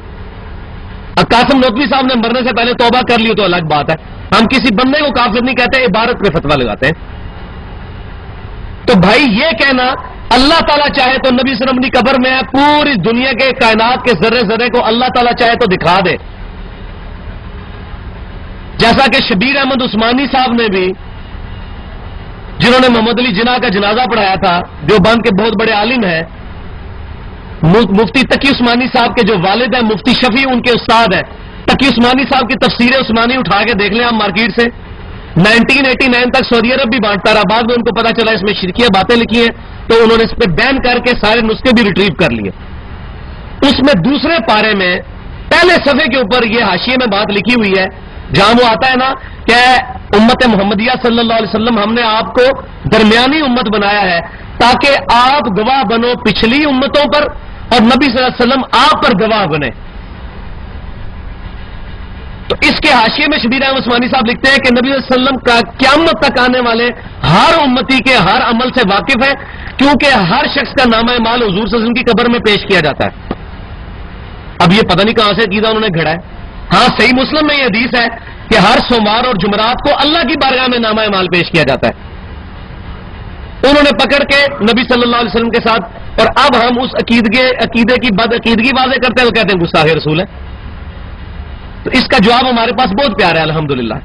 قاسم نقوی صاحب نے مرنے سے پہلے توبہ کر لی تو الگ بات ہے. ہم کسی بندے کو کافر نہیں کہتے، عبارت پہ فتویٰ لگاتے ہیں. تو بھائی یہ کہنا اللہ تعالیٰ چاہے تو نبی صلی اللہ علیہ وسلم کی قبر میں ہے، پوری دنیا کے کائنات کے ذرے ذرے کو اللہ تعالیٰ چاہے تو دکھا دے. جیسا کہ شبیر احمد عثمانی صاحب نے بھی، جنہوں نے محمد علی جناح کا جنازہ پڑھایا تھا، جو بند کے بہت بڑے عالم ہیں، مفتی تقی عثمانی صاحب کے جو والد ہیں مفتی شفیع ان کے استاد ہیں. تقی عثمانی صاحب کی تفسیر عثمانی اٹھا کے دیکھ لیں آپ مارکیٹ سے، 1989 تک سعودی عرب بھی بانٹتا رہا. بعد میں ان کو پتا چلا اس میں شرکیہ باتیں لکھی ہیں تو انہوں نے اس پہ بین کر کے سارے نسخے بھی ریٹریو کر لیے. اس میں دوسرے پارے میں پہلے صفحے کے اوپر یہ حاشیے میں بات لکھی ہوئی ہے جہاں وہ آتا ہے نا کہ امت محمدیہ صلی اللہ علیہ وسلم ہم نے آپ کو درمیانی امت بنایا ہے تاکہ آپ گواہ بنو پچھلی امتوں پر اور نبی صلی اللہ علیہ وسلم آپ پر گواہ بنے. تو اس کے حاشیے میں شبیر احمد عثمانی صاحب لکھتے ہیں کہ نبی صلی اللہ علیہ وسلم کا قیامت تک آنے والے ہر امتی کے ہر عمل سے واقف ہے کیونکہ ہر شخص کا نامہ مال حضور صلی اللہ علیہ وسلم کی قبر میں پیش کیا جاتا ہے. اب یہ پتہ نہیں کہاں سے عقیدہ انہوں نے گھڑا ہے. ہاں صحیح مسلم میں یہ حدیث ہے کہ ہر سوموار اور جمعرات کو اللہ کی بارگاہ میں نامہ مال پیش کیا جاتا ہے. انہوں نے پکڑ کے نبی صلی اللہ علیہ وسلم کے ساتھ، اور اب ہم اس عقیدے کی بد عقیدگی واضح کرتے ہیں، وہ کہتے ہیں گستاخ رسول ہے. تو اس کا جواب ہمارے پاس بہت پیارا ہے الحمدللہ.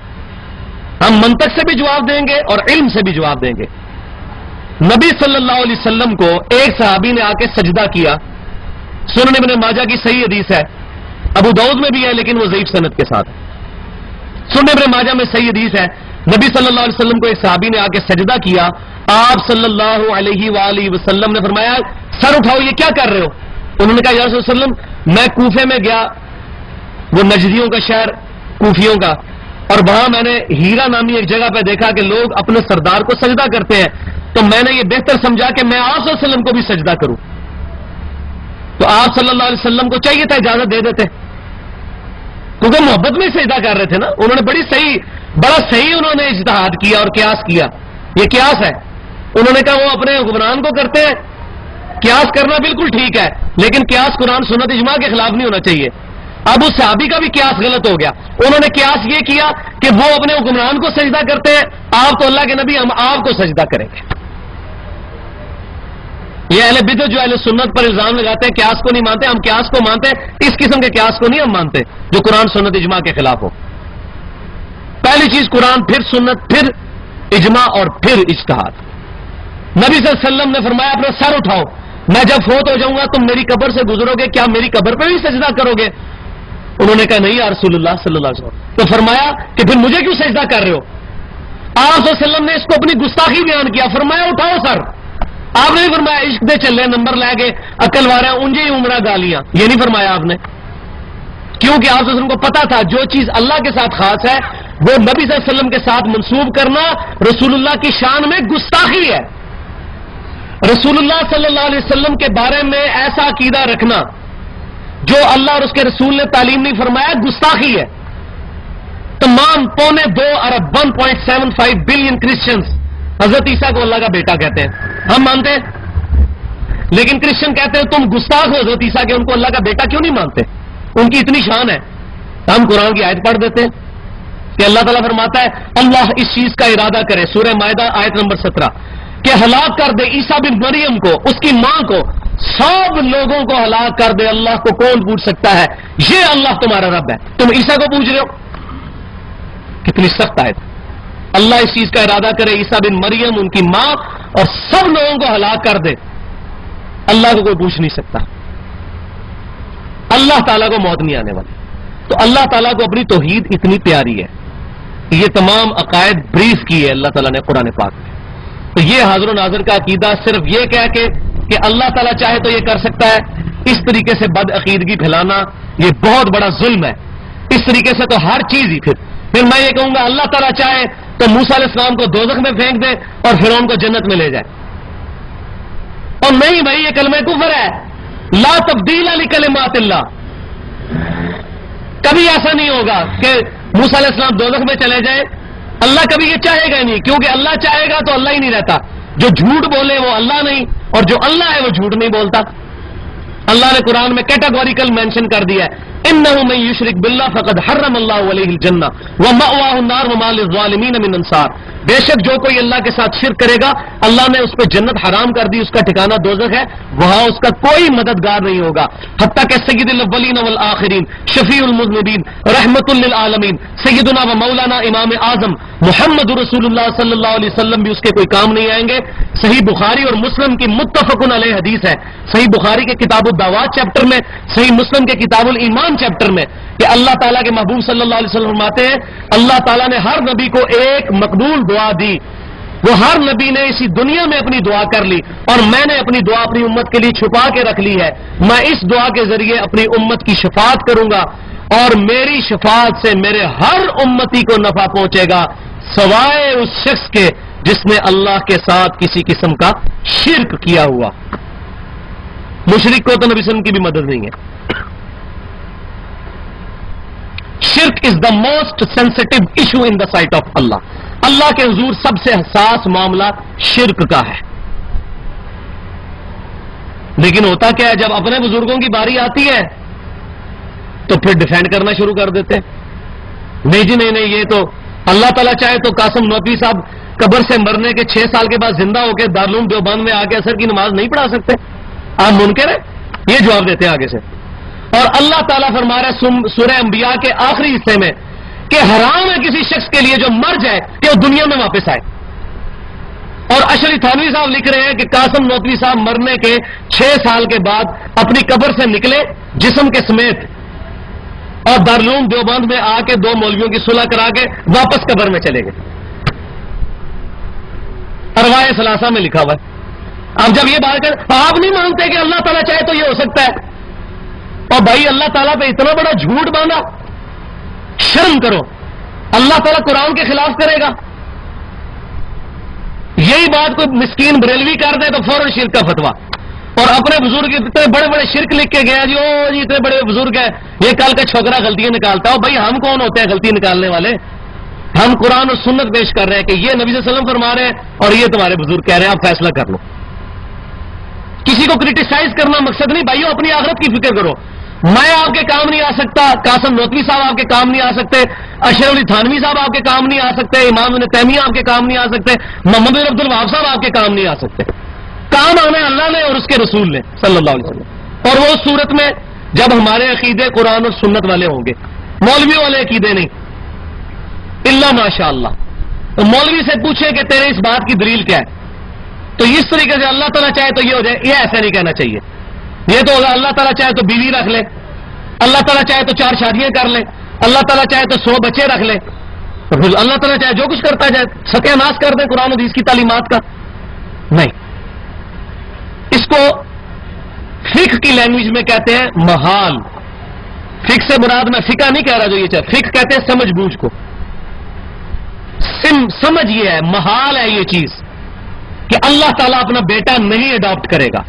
ہم منطق سے بھی جواب دیں گے اور علم سے بھی جواب دیں گے. نبی صلی اللہ علیہ وسلم کو ایک صحابی نے آ کے سجدہ کیا. سنن ابن ماجہ کی صحیح حدیث ہے، ابو داؤد میں بھی ہے لیکن وہ ضعیف سند کے ساتھ. سنن ابن ماجہ میں صحیح حدیث ہے، نبی صلی اللہ علیہ وسلم کو ایک صحابی نے آ کے سجدہ کیا. آپ صلی اللہ علیہ وآلہ وسلم نے فرمایا سر اٹھاؤ، یہ کیا کر رہے ہو؟ انہوں نے کہا یا رسول اللہ علیہ وسلم میں کوفے میں گیا، وہ نجدیوں کا شہر کوفیوں کا، اور وہاں میں نے ہیرا نامی ایک جگہ پہ دیکھا کہ لوگ اپنے سردار کو سجدہ کرتے ہیں، تو میں نے یہ بہتر سمجھا کہ میں آپ صلی اللہ علیہ وسلم کو بھی سجدہ کروں. تو آپ صلی اللہ علیہ وسلم کو چاہیے تھا اجازت دے دیتے، کیونکہ محبت میں سجدہ کر رہے تھے نا. انہوں نے بڑا صحیح انہوں نے اجتہاد کیا اور قیاس کیا. یہ قیاس ہے. انہوں نے کہا وہ اپنے حکمران کو کرتے ہیں، قیاس کرنا بالکل ٹھیک ہے لیکن قیاس قرآن سنت اجماع کے خلاف نہیں ہونا چاہیے. اب اس صحابی کا بھی قیاس غلط ہو گیا. انہوں نے قیاس یہ کیا کہ وہ اپنے حکمران کو سجدہ کرتے ہیں، آپ تو اللہ کے نبی، ہم آپ کو سجدہ کریں گے. یہ اہل بدعت جو اہل سنت پر الزام لگاتے ہیں قیاس کو نہیں مانتے، ہم قیاس کو مانتے ہیں، اس قسم کے قیاس کو نہیں ہم مانتے جو قرآن سنت اجماع کے خلاف ہو. پہلی چیز قرآن، پھر سنت، پھر اجماع اور پھر اجتہاد. نبی صلی اللہ علیہ وسلم نے فرمایا اپنا سر اٹھاؤ، میں جب فوت ہو جاؤں گا تم میری قبر سے گزرو گے، کیا میری قبر پہ بھی سجدہ کرو گے؟ انہوں نے کہا نہیں یا رسول اللہ صلی اللہ علیہ وسلم. تو فرمایا کہ پھر مجھے کیوں سجدہ کر رہے ہو؟ آپ صلی اللہ علیہ وسلم نے اس کو اپنی گستاخی بیان کیا، فرمایا اٹھاؤ سر. آپ نے فرمایا عشق دے چلے نمبر لے کے عقل وارا انجے ہی عمرہ گالیاں، یہ نہیں فرمایا آپ نے، کیونکہ آپ صلی اللہ علیہ وسلم کو پتا تھا جو چیز اللہ کے ساتھ خاص ہے وہ نبی صلی اللہ علیہ وسلم کے ساتھ منسوب کرنا رسول اللہ کی شان میں گستاخی ہے. رسول اللہ صلی اللہ علیہ وسلم کے بارے میں ایسا عقیدہ رکھنا جو اللہ اور اس کے رسول نے تعلیم نہیں فرمایا گستاخی ہے. تمام 2.25 ارب 1.75 بلین کرسچنز حضرت عیسیٰ کو اللہ کا بیٹا کہتے ہیں، ہم مانتے ہیں، لیکن کرسچن کہتے ہیں تم گستاخ ہو حضرت عیسیٰ کے، ان کو اللہ کا بیٹا کیوں نہیں مانتے؟ ان کی اتنی شان ہے. ہم قرآن کی آیت پڑھ دیتے ہیں کہ اللہ تعالیٰ فرماتا ہے اللہ اس چیز کا ارادہ کرے، سورہ مائدہ آیت نمبر 17، کہ ہلاک کر دے عیسیٰ بن مریم کو، اس کی ماں کو، سب لوگوں کو ہلاک کر دے. اللہ کو کون پوچھ سکتا ہے؟ یہ اللہ تمہارا رب ہے، تم عیسیٰ کو پوچھ رہے ہو. کتنی سخت آیت. اللہ اس چیز کا ارادہ کرے عیسیٰ بن مریم، ان کی ماں اور سب لوگوں کو ہلاک کر دے. اللہ کو کوئی پوچھ نہیں سکتا. اللہ تعالیٰ کو موت نہیں آنے والی. تو اللہ تعالیٰ کو اپنی توحید اتنی پیاری ہے، یہ تمام عقائد بریف کی ہے اللہ تعالیٰ نے قرآن پاک میں. تو یہ حاضر و ناظر کا عقیدہ صرف یہ کہہ کے کہ اللہ تعالیٰ چاہے تو یہ کر سکتا ہے، اس طریقے سے بد عقیدگی پھیلانا یہ بہت بڑا ظلم ہے. اس طریقے سے تو ہر چیز ہی پھر میں یہ کہوں گا اللہ تعالیٰ چاہے تو موسیٰ علیہ السلام کو دوزخ میں پھینک دے اور فرعون کو جنت میں لے جائے. اور نہیں بھائی، یہ کلمہ کفر ہے. لا تبدیل لکلمات اللہ. کبھی ایسا نہیں ہوگا کہ موسیٰ علیہ السلام دوزخ میں چلے جائیں. اللہ کبھی یہ چاہے گا نہیں، کیونکہ اللہ چاہے گا تو اللہ ہی نہیں رہتا. جو جھوٹ بولے وہ اللہ نہیں، اور جو اللہ ہے وہ جھوٹ نہیں بولتا. اللہ نے قرآن میں کیٹاگوریکل مینشن کر دیا ہے، انہ من یشرک باللہ فقد حرم اللہ علیہ الجنہ ومأواہ النار وما للظالمین من انصار. بے شک جو کوئی اللہ کے ساتھ شرک کرے گا اللہ نے اس پہ جنت حرام کر دی، اس کا ٹھکانہ دوزخ ہے، وہاں اس کا کوئی مددگار نہیں ہوگا. حتیٰ کہ سید الاولین والآخرین شفیع المذنبین رحمت للعالمین سیدنا و مولانا امام اعظم محمد رسول اللہ صلی اللہ علیہ وسلم بھی اس کے کوئی کام نہیں آئیں گے. صحیح بخاری اور مسلم کی متفق علیہ حدیث ہے، صحیح بخاری کے کتاب الدعوات چیپٹر میں، صحیح مسلم کے کتاب الایمان چیپٹر میں، کہ اللہ تعالیٰ کے محبوب صلی اللہ علیہ وسلم فرماتے ہیں اللہ تعالیٰ نے ہر نبی کو ایک مقبول دعا دی. وہ ہر نبی نے اسی دنیا میں اپنی دعا کر لی، اور میں نے اپنی دعا اپنی امت کے لیے چھپا کے رکھ لی ہے. میں اس دعا کے ذریعے اپنی امت کی شفاعت کروں گا، اور میری شفاعت سے میرے ہر امتی کو نفع پہنچے گا سوائے اس شخص کے جس نے اللہ کے ساتھ کسی قسم کا شرک کیا ہوا. مشرک کو تو نبی صلی اللہ علیہ وسلم کی بھی مدد نہیں ہے. شرک is the most sensitive issue in the sight of اللہ. اللہ کے حضور سب سے حساس معاملہ شرک کا ہے. لیکن ہوتا کیا ہے، جب اپنے بزرگوں کی باری آتی ہے تو پھر ڈیفینڈ کرنا شروع کر دیتے ہیں. نہیں جی نہیں، یہ تو اللہ تعالیٰ چاہے تو قاسم نوتوی صاحب قبر سے مرنے کے 6 سال کے بعد زندہ ہو کے دارالعلوم دیوبند میں آ کے عصر کی نماز نہیں پڑھا سکتے. آپ منکر ہیں؟ یہ جواب دیتے ہیں آگے سے. اور اللہ تعالیٰ فرما رہا ہے سورہ انبیاء کے آخری حصے میں کہ حرام ہے کسی شخص کے لیے جو مر جائے کہ وہ دنیا میں واپس آئے. اور اشری تھانوی صاحب لکھ رہے ہیں کہ قاسم نوتوی صاحب مرنے کے 6 سال کے بعد اپنی قبر سے نکلے جسم کے سمیت، اور دارالعلوم دیوبند میں آ کے 2 مولویوں کی صلح کرا کے واپس قبر میں چلے گئے. ارواح ثلاثہ میں لکھا ہوا ہے. اب جب یہ بات کر آپ نہیں مانتے کہ اللہ تعالیٰ چاہے تو یہ ہو سکتا ہے، اور بھائی اللہ تعالیٰ پہ اتنا بڑا جھوٹ باندھا، شرم کرو. اللہ تعالیٰ قرآن کے خلاف کرے گا؟ یہی بات کوئی مسکین بریلوی کر دے تو فوراً شرک کا فتوا. اور اپنے بزرگ اتنے بڑے بڑے شرک لکھ کے گیا جی، او جی اتنے بڑے بزرگ ہیں، یہ کل کا چھوکرا غلطیاں نکالتا ہے. بھائی ہم کون ہوتے ہیں غلطی نکالنے والے؟ ہم قرآن اور سنت پیش کر رہے ہیں کہ یہ نبی صلی اللہ علیہ وسلم فرما رہے ہیں اور یہ تمہارے بزرگ کہہ رہے ہیں، آپ فیصلہ کر لو. کسی کو کرٹیسائز کرنا مقصد نہیں بھائیو، اپنی آخرت کی فکر کرو. میں آپ کے کام نہیں آ سکتا، قاسم نوتوی صاحب آپ کے کام نہیں آ سکتے، اشرف علی تھانوی صاحب آپ کے کام نہیں آ سکتے، امام ابن تیمیہ آپ کے کام نہیں آ سکتے، محمد بن عبد الوہاب صاحب آپ کے کام نہیں آ سکتے. کام آنا اللہ نے اور اس کے رسول نے صلی اللہ علیہ وسلم. اور وہ صورت میں جب ہمارے عقیدے قرآن اور سنت والے ہوں گے، مولویوں والے عقیدے نہیں. اللہ ماشاء اللہ. تو مولوی سے پوچھے کہ تیرے اس بات کی دلیل کیا ہے، تو اس طریقے سے اللہ تعالیٰ چاہے تو یہ ہو جائے، یہ ایسا نہیں کہنا چاہیے. یہ تو ہوگا اللہ تعالیٰ چاہے تو بیوی رکھ لے، اللہ تعالیٰ چاہے تو 4 شادیاں کر لے، اللہ تعالیٰ چاہے تو 100 بچے رکھ لے، پھر اللہ تعالیٰ چاہے جو کچھ کرتا جائے، ستیہ ناش کر دیں قرآن حدیث کی تعلیمات کا. نہیں، اس کو فقہ کی لینگویج میں کہتے ہیں محال. فقہ سے مراد میں فقہ نہیں کہہ رہا جو یہ چاہے، فقہ کہتے ہیں سمجھ بوجھ کو. سمجھ یہ ہے، محال ہے یہ چیز کہ اللہ تعالیٰ اپنا بیٹا نہیں اڈاپٹ کرے گا.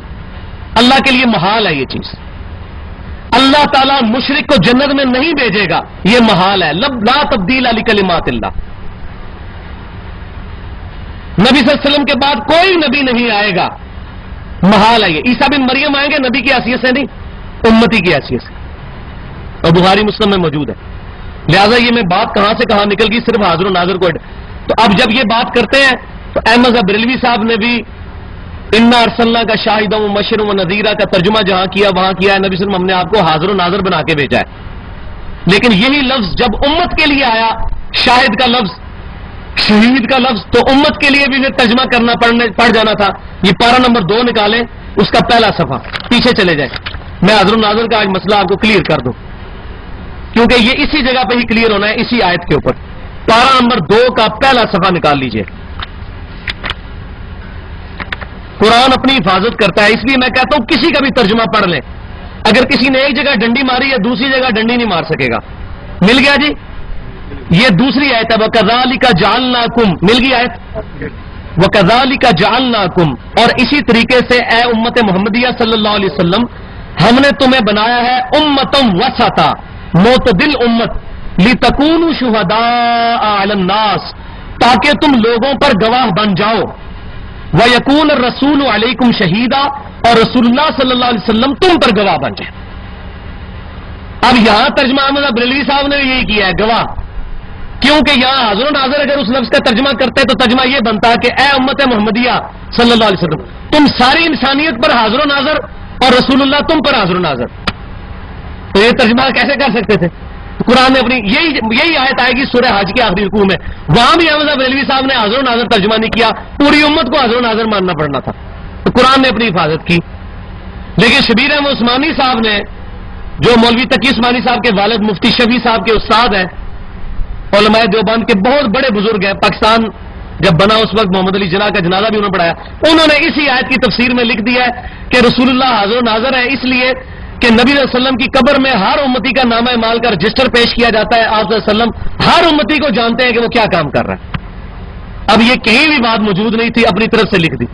اللہ کے لیے محال ہے یہ چیز. اللہ تعالیٰ مشرک کو جنت میں نہیں بھیجے گا، یہ محال ہے. لا تبدیل لکلمات اللہ. نبی صلی اللہ علیہ وسلم کے بعد کوئی نبی نہیں آئے گا، محال ہے یہ. عیسیٰ بن مریم آئیں گے نبی کی حیثیت سے نہیں، امتی کی حیثیت سے، اور بخاری مسلم میں موجود ہے. لہذا یہ میں بات کہاں سے کہاں نکل گئی، صرف حاضر و ناظر کو. تو اب جب یہ بات کرتے ہیں تو احمد بریلوی صاحب نے بھی انا ارسلنا کا شاہدہ و مبشرا و نذیرا کا ترجمہ جہاں کیا وہاں کیا ہے، نبی صلی اللہ علیہ وسلم ہم نے آپ کو حاضر و ناظر بنا کے بھیجا ہے. لیکن یہی لفظ جب امت کے لیے آیا، شاہد کا لفظ، شہید کا لفظ، تو امت کے لیے بھی پھر ترجمہ کرنا پڑ جانا تھا. یہ پارہ نمبر 2 نکالیں، اس کا پہلا صفحہ، پیچھے چلے جائیں. میں حاضر و ناظر کا آج مسئلہ آپ کو کلیئر کر دوں، کیونکہ یہ اسی جگہ پہ ہی کلیئر ہونا ہے، اسی آیت کے اوپر. پارہ نمبر 2 کا پہلا صفحہ نکال لیجئے. قرآن اپنی حفاظت کرتا ہے، اس لیے میں کہتا ہوں کسی کا بھی ترجمہ پڑھ لیں. اگر کسی نے ایک جگہ ڈنڈی ماری ہے دوسری جگہ ڈنڈی نہیں مار سکے گا. مل گیا جی؟ یہ دوسری آیت ہے وَكَذَلِكَ جَعَلْنَاكُمْ مل گئی آیت وَكَذَلِكَ جَعَلْنَاكُمْ اور اسی طریقے سے اے امت محمدیہ صلی اللہ علیہ وسلم ہم نے تمہیں بنایا ہے امتم وسطا معتدل امت لِتَكُونُوا شُهَدَاءَ عَلَى النَّاسِ تاکہ تم لوگوں پر گواہ بن جاؤ وَيَكُونَ الرَّسُولُ عَلَيْكُمْ شَهِيدًا اور رسول اللہ صلی اللہ علیہ وسلم تم پر گواہ بن جائے. اب یہاں ترجمہ احمد بریلوی صاحب نے یہی کیا ہے گواہ, کیونکہ یہاں حاضر و ناظر اگر اس لفظ کا ترجمہ کرتے تو ترجمہ یہ بنتا کہ اے امت محمدیہ صلی اللہ علیہ وسلم تم ساری انسانیت پر حاضر و ناظر اور رسول اللہ تم پر حاضر و ناظر. تو یہ ترجمہ کیسے کر سکتے تھے؟ قرآن نے اپنی یہی آیت آئے گی سورہ حج کے آخری رکوع میں, وہاں بھی احمد بریلوی صاحب نے حاضر و ناظر ترجمہ نہیں کیا, پوری امت کو حاضر و ناظر ماننا پڑنا تھا, تو قرآن نے اپنی حفاظت کی. لیکن شبیر احمد عثمانی صاحب نے جو مولوی تقی عثمانی صاحب کے والد مفتی شفیع صاحب کے استاد ہیں, علماء دیوبند کے بہت بڑے بزرگ ہیں, پاکستان جب بنا اس وقت محمد علی جناح کا جنازہ بھی انہوں نے پڑھایا, انہوں نے اسی آیت کی تفسیر میں لکھ دیا ہے کہ رسول اللہ حاضر و ناظر ہے اس لیے کہ نبی صلی اللہ علیہ وسلم کی قبر میں ہر امتی کا نامہ مال کا رجسٹر پیش کیا جاتا ہے, آپ صلی اللہ علیہ وسلم ہر امتی کو جانتے ہیں کہ وہ کیا کام کر رہا ہے. اب یہ کہیں بھی بات موجود نہیں تھی, اپنی طرف سے لکھ دی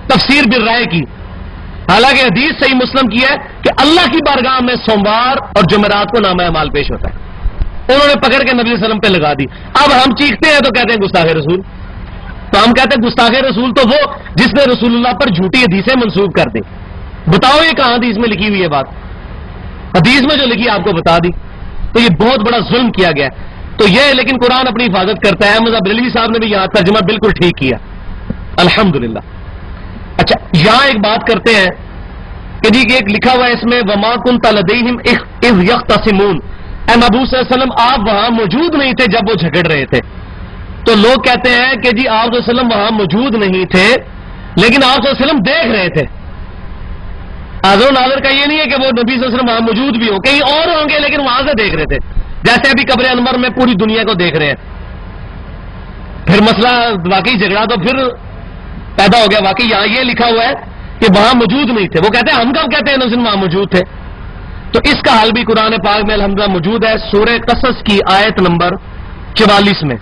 تفسیر بالرائے کی, حالانکہ حدیث صحیح مسلم کی ہے کہ اللہ کی بارگاہ میں سوموار اور جمعرات کو نامہ مال پیش ہوتا ہے. انہوں نے پکڑ کے نبی صلی اللہ علیہ وسلم پہ لگا دی. اب ہم چیختے ہیں تو کہتے ہیں گستاخ رسول, تو ہم کہتے ہیں گستاخ رسول تو وہ جس نے رسول اللہ پر جھوٹی حدیثیں منسوب کر دی. بتاؤ یہ کہاں حدیث میں لکھی ہوئی ہے بات؟ حدیث میں جو لکھی آپ کو بتا دی. تو یہ بہت بڑا ظلم کیا گیا. تو یہ لیکن قرآن اپنی حفاظت کرتا ہے. احمد بریلوی صاحب نے بھی یہاں ترجمہ بالکل ٹھیک کیا, الحمدللہ. اچھا یہاں ایک بات کرتے ہیں کہ جی ایک لکھا ہوا ہے اس میں وما كنت لديهم اذ يختصمون, اے محبوب صلی اللہ علیہ وسلم آپ وہاں موجود نہیں تھے جب وہ جھگڑ رہے تھے. تو لوگ کہتے ہیں کہ جی آپ صلی اللہ علیہ وسلم وہاں موجود نہیں تھے لیکن آپ صلی اللہ علیہ وسلم دیکھ رہے تھے. حاضر و ناظر کا یہ نہیں ہے کہ وہ نبی صلی اللہ علیہ وسلم وہاں موجود بھی ہو, کہیں اور ہوں گے لیکن وہاں سے دیکھ رہے تھے, جیسے ابھی قبر انور میں پوری دنیا کو دیکھ رہے ہیں. پھر مسئلہ واقعی جھگڑا تو پھر پیدا ہو گیا. واقعی یہاں یہ لکھا ہوا ہے کہ وہاں موجود نہیں تھے. وہ کہتے ہیں ہم کب کہتے ہیں نبی وہاں موجود تھے؟ تو اس کا حل بھی قرآن پاک میں الحمدللہ موجود ہے. سورہ قصص کی آیت نمبر 44 میں,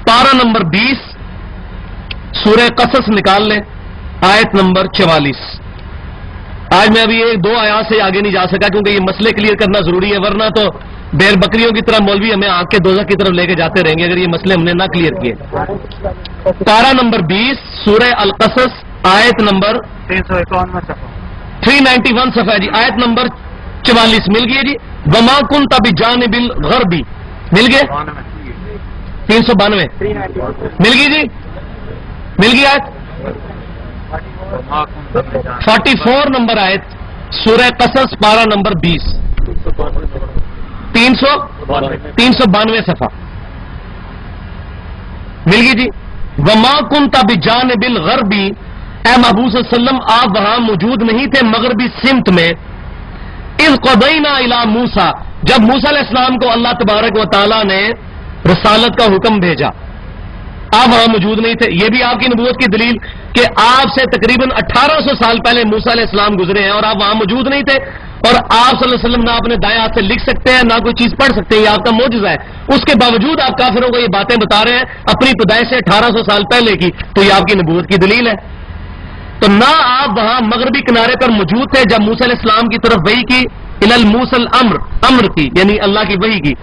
پارہ نمبر 20, سورہ قصص نکال لیں, آیت نمبر 44. آج میں ابھی یہ 2 آیات سے آگے نہیں جا سکا کیونکہ یہ مسئلے کلیئر کرنا ضروری ہے, ورنہ تو بیر بکریوں کی طرح مولوی ہمیں آنکھ کے دوزخ کی طرف لے کے جاتے رہیں گے اگر یہ مسئلے ہم نے نہ کلیئر کیے. پارہ نمبر 20 سورہ القصص آیت نمبر 391 صفحہ جی, آیت نمبر 44 مل گئی جی. وما كنت بجانب الغربی مل گئے 392 مل گئی جی, مل گئی آیت 44 نمبر آیت سورہ قصص پارہ نمبر 20 392 صفحہ مل گئی جی. وما كنت بجانب الغربی, اے محبوب صلی اللہ علیہ وسلم آپ وہاں موجود نہیں تھے مغربی سمت میں. اذ قضینا الی موسیٰ, جب موسیٰ علیہ السلام کو اللہ تبارک و تعالی نے رسالت کا حکم بھیجا, آپ وہاں موجود نہیں تھے. یہ بھی آپ کی نبوت کی دلیل کہ آپ سے تقریباً 1800 سال پہلے موسیٰ علیہ السلام گزرے ہیں اور آپ وہاں موجود نہیں تھے, اور آپ صلی اللہ علیہ وسلم نہ اپنے دائیں ہاتھ سے لکھ سکتے ہیں نہ کوئی چیز پڑھ سکتے ہیں, یہ آپ کا معجزہ ہے. اس کے باوجود آپ کافروں کو یہ باتیں بتا رہے ہیں اپنی پیدائش سے 1800 سال پہلے کی, تو یہ آپ کی نبوت کی دلیل ہے. تو نہ آپ وہاں مغربی کنارے پر موجود تھے جب موسیٰ علیہ السلام کی طرف وحی کی, الی الموسى الامر, امر کی یعنی اللہ کی وحی کی.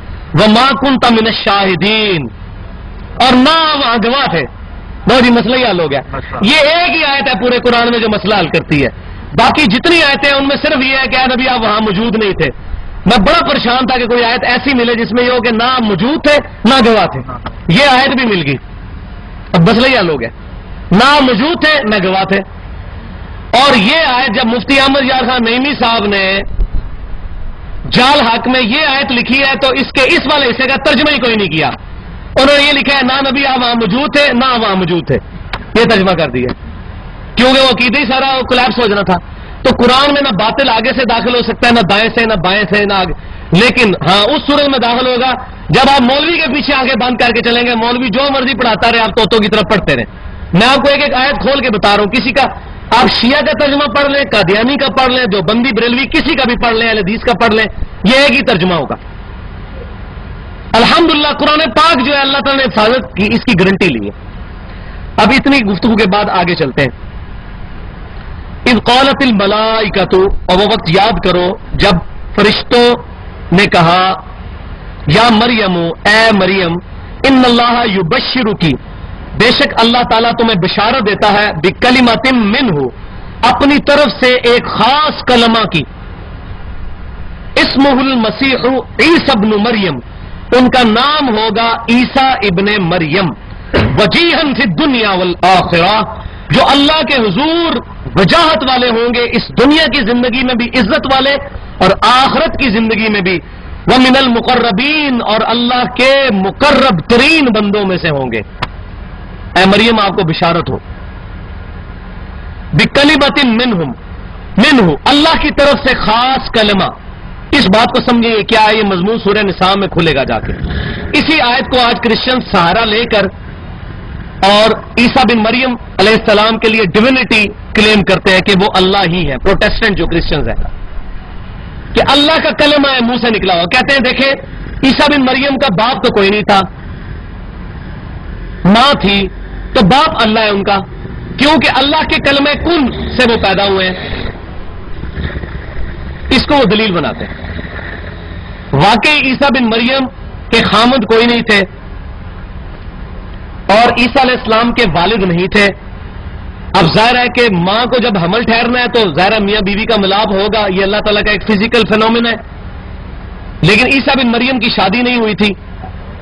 وما كنت من الشاہدین, اور نہ وہاں گواہ تھے. بہت ہی مسئلہ ہی حل ہو گیا. یہ ایک ہی آیت ہے پورے قرآن میں جو مسئلہ حل کرتی ہے, باقی جتنی آیتیں ان میں صرف یہ ہے کہ اے نبی آپ وہاں موجود نہیں تھے. میں بڑا پریشان تھا کہ کوئی آیت ایسی ملے جس میں یہ ہو کہ نہ موجود تھے نہ گواہ تھے. یہ آیت بھی مل گئی, اب مسئلہ ہی حل ہو گیا. نہ موجود تھے نہ گواہ تھے. اور یہ آیت جب مفتی احمد یار خان نعیمی صاحب نے جال حق میں یہ آیت لکھی ہے تو اس کے اس والے حصے کا ترجمہ ہی کوئی نہیں کیا. انہوں نے یہ لکھا ہے نہ نبی آپ وہاں موجود تھے نہ وہاں موجود تھے, یہ ترجمہ کر دیا کیونکہ وہ عقیدہ ہی سارا کولیپس ہو جانا تھا. تو قرآن میں نہ باطل آگے سے داخل ہو سکتا ہے, نہ دائیں سے نہ بائیں سے نہ آگے, لیکن ہاں اس صورت میں داخل ہوگا جب آپ مولوی کے پیچھے آگے بند کر کے چلیں گے. مولوی جو مرضی پڑھاتا رہے, آپ طوطوں کی طرف پڑھتے رہے. میں آپ کو ایک ایک آیت کھول کے بتا رہا ہوں. کسی کا آپ شیعہ کا ترجمہ پڑھ لیں, قادیانی کا پڑھ لیں, جو بندی بریلوی کسی کا بھی پڑھ لیں, اہل حدیث کا پڑھ لیں, یہ ایک ہی ترجمہ ہوگا. الحمدللہ قرآن پاک جو ہے اللہ تعالیٰ نے حفاظت کی، اس کی گارنٹی لی ہے. اب اتنی گفتگو کے بعد آگے چلتے ہیں. اذ قالت الملائکۃ، اور وہ وقت یاد کرو جب فرشتوں نے کہا یا مریم، اے مریم، ان اللہ یبشرکی، بے شک اللہ تعالیٰ تمہیں بشارت دیتا ہے، بکلمۃ منہ، اپنی طرف سے ایک خاص کلمہ کی، اسمہ المسیح عیسی ابن مریم، ان کا نام ہوگا عیسیٰ ابن مریم، وجیہا فی الدنیا والآخرہ، جو اللہ کے حضور وجاہت والے ہوں گے، اس دنیا کی زندگی میں بھی عزت والے اور آخرت کی زندگی میں بھی، ومن المقربین، اور اللہ کے مقرب ترین بندوں میں سے ہوں گے. اے مریم آپ کو بشارت ہو، بکلمۃ منہ، اللہ کی طرف سے خاص کلمہ. اس بات کو سمجھیں کیا ہے، یہ مضمون سورہ نساء میں کھلے گا جا کے. اسی آیت کو آج کرسچن سہارا لے کر اور عیسیٰ بن مریم علیہ السلام کے لیے ڈیوینٹی کلیم کرتے ہیں کہ وہ اللہ ہی ہے. پروٹیسٹنٹ جو کرسچنز ہیں کہ اللہ کا کلمہ ہے منہ سے نکلا ہوا. کہتے ہیں دیکھیں عیسیٰ بن مریم کا باپ تو کوئی نہیں تھا، ماں تھی، تو باپ اللہ ہے ان کا، کیونکہ اللہ کے کلمہ کن سے وہ پیدا ہوئے ہیں. اس کو وہ دلیل بناتے ہیں. واقعی عیسیٰ بن مریم کے خامد کوئی نہیں تھے اور عیسیٰ علیہ السلام کے والد نہیں تھے. اب ظاہر ہے کہ ماں کو جب حمل ٹھہرنا ہے تو ظاہر ہے میاں بیوی کا ملاپ ہوگا، یہ اللہ تعالیٰ کا ایک فزیکل فینومین ہے. لیکن عیسیٰ بن مریم کی شادی نہیں ہوئی تھی،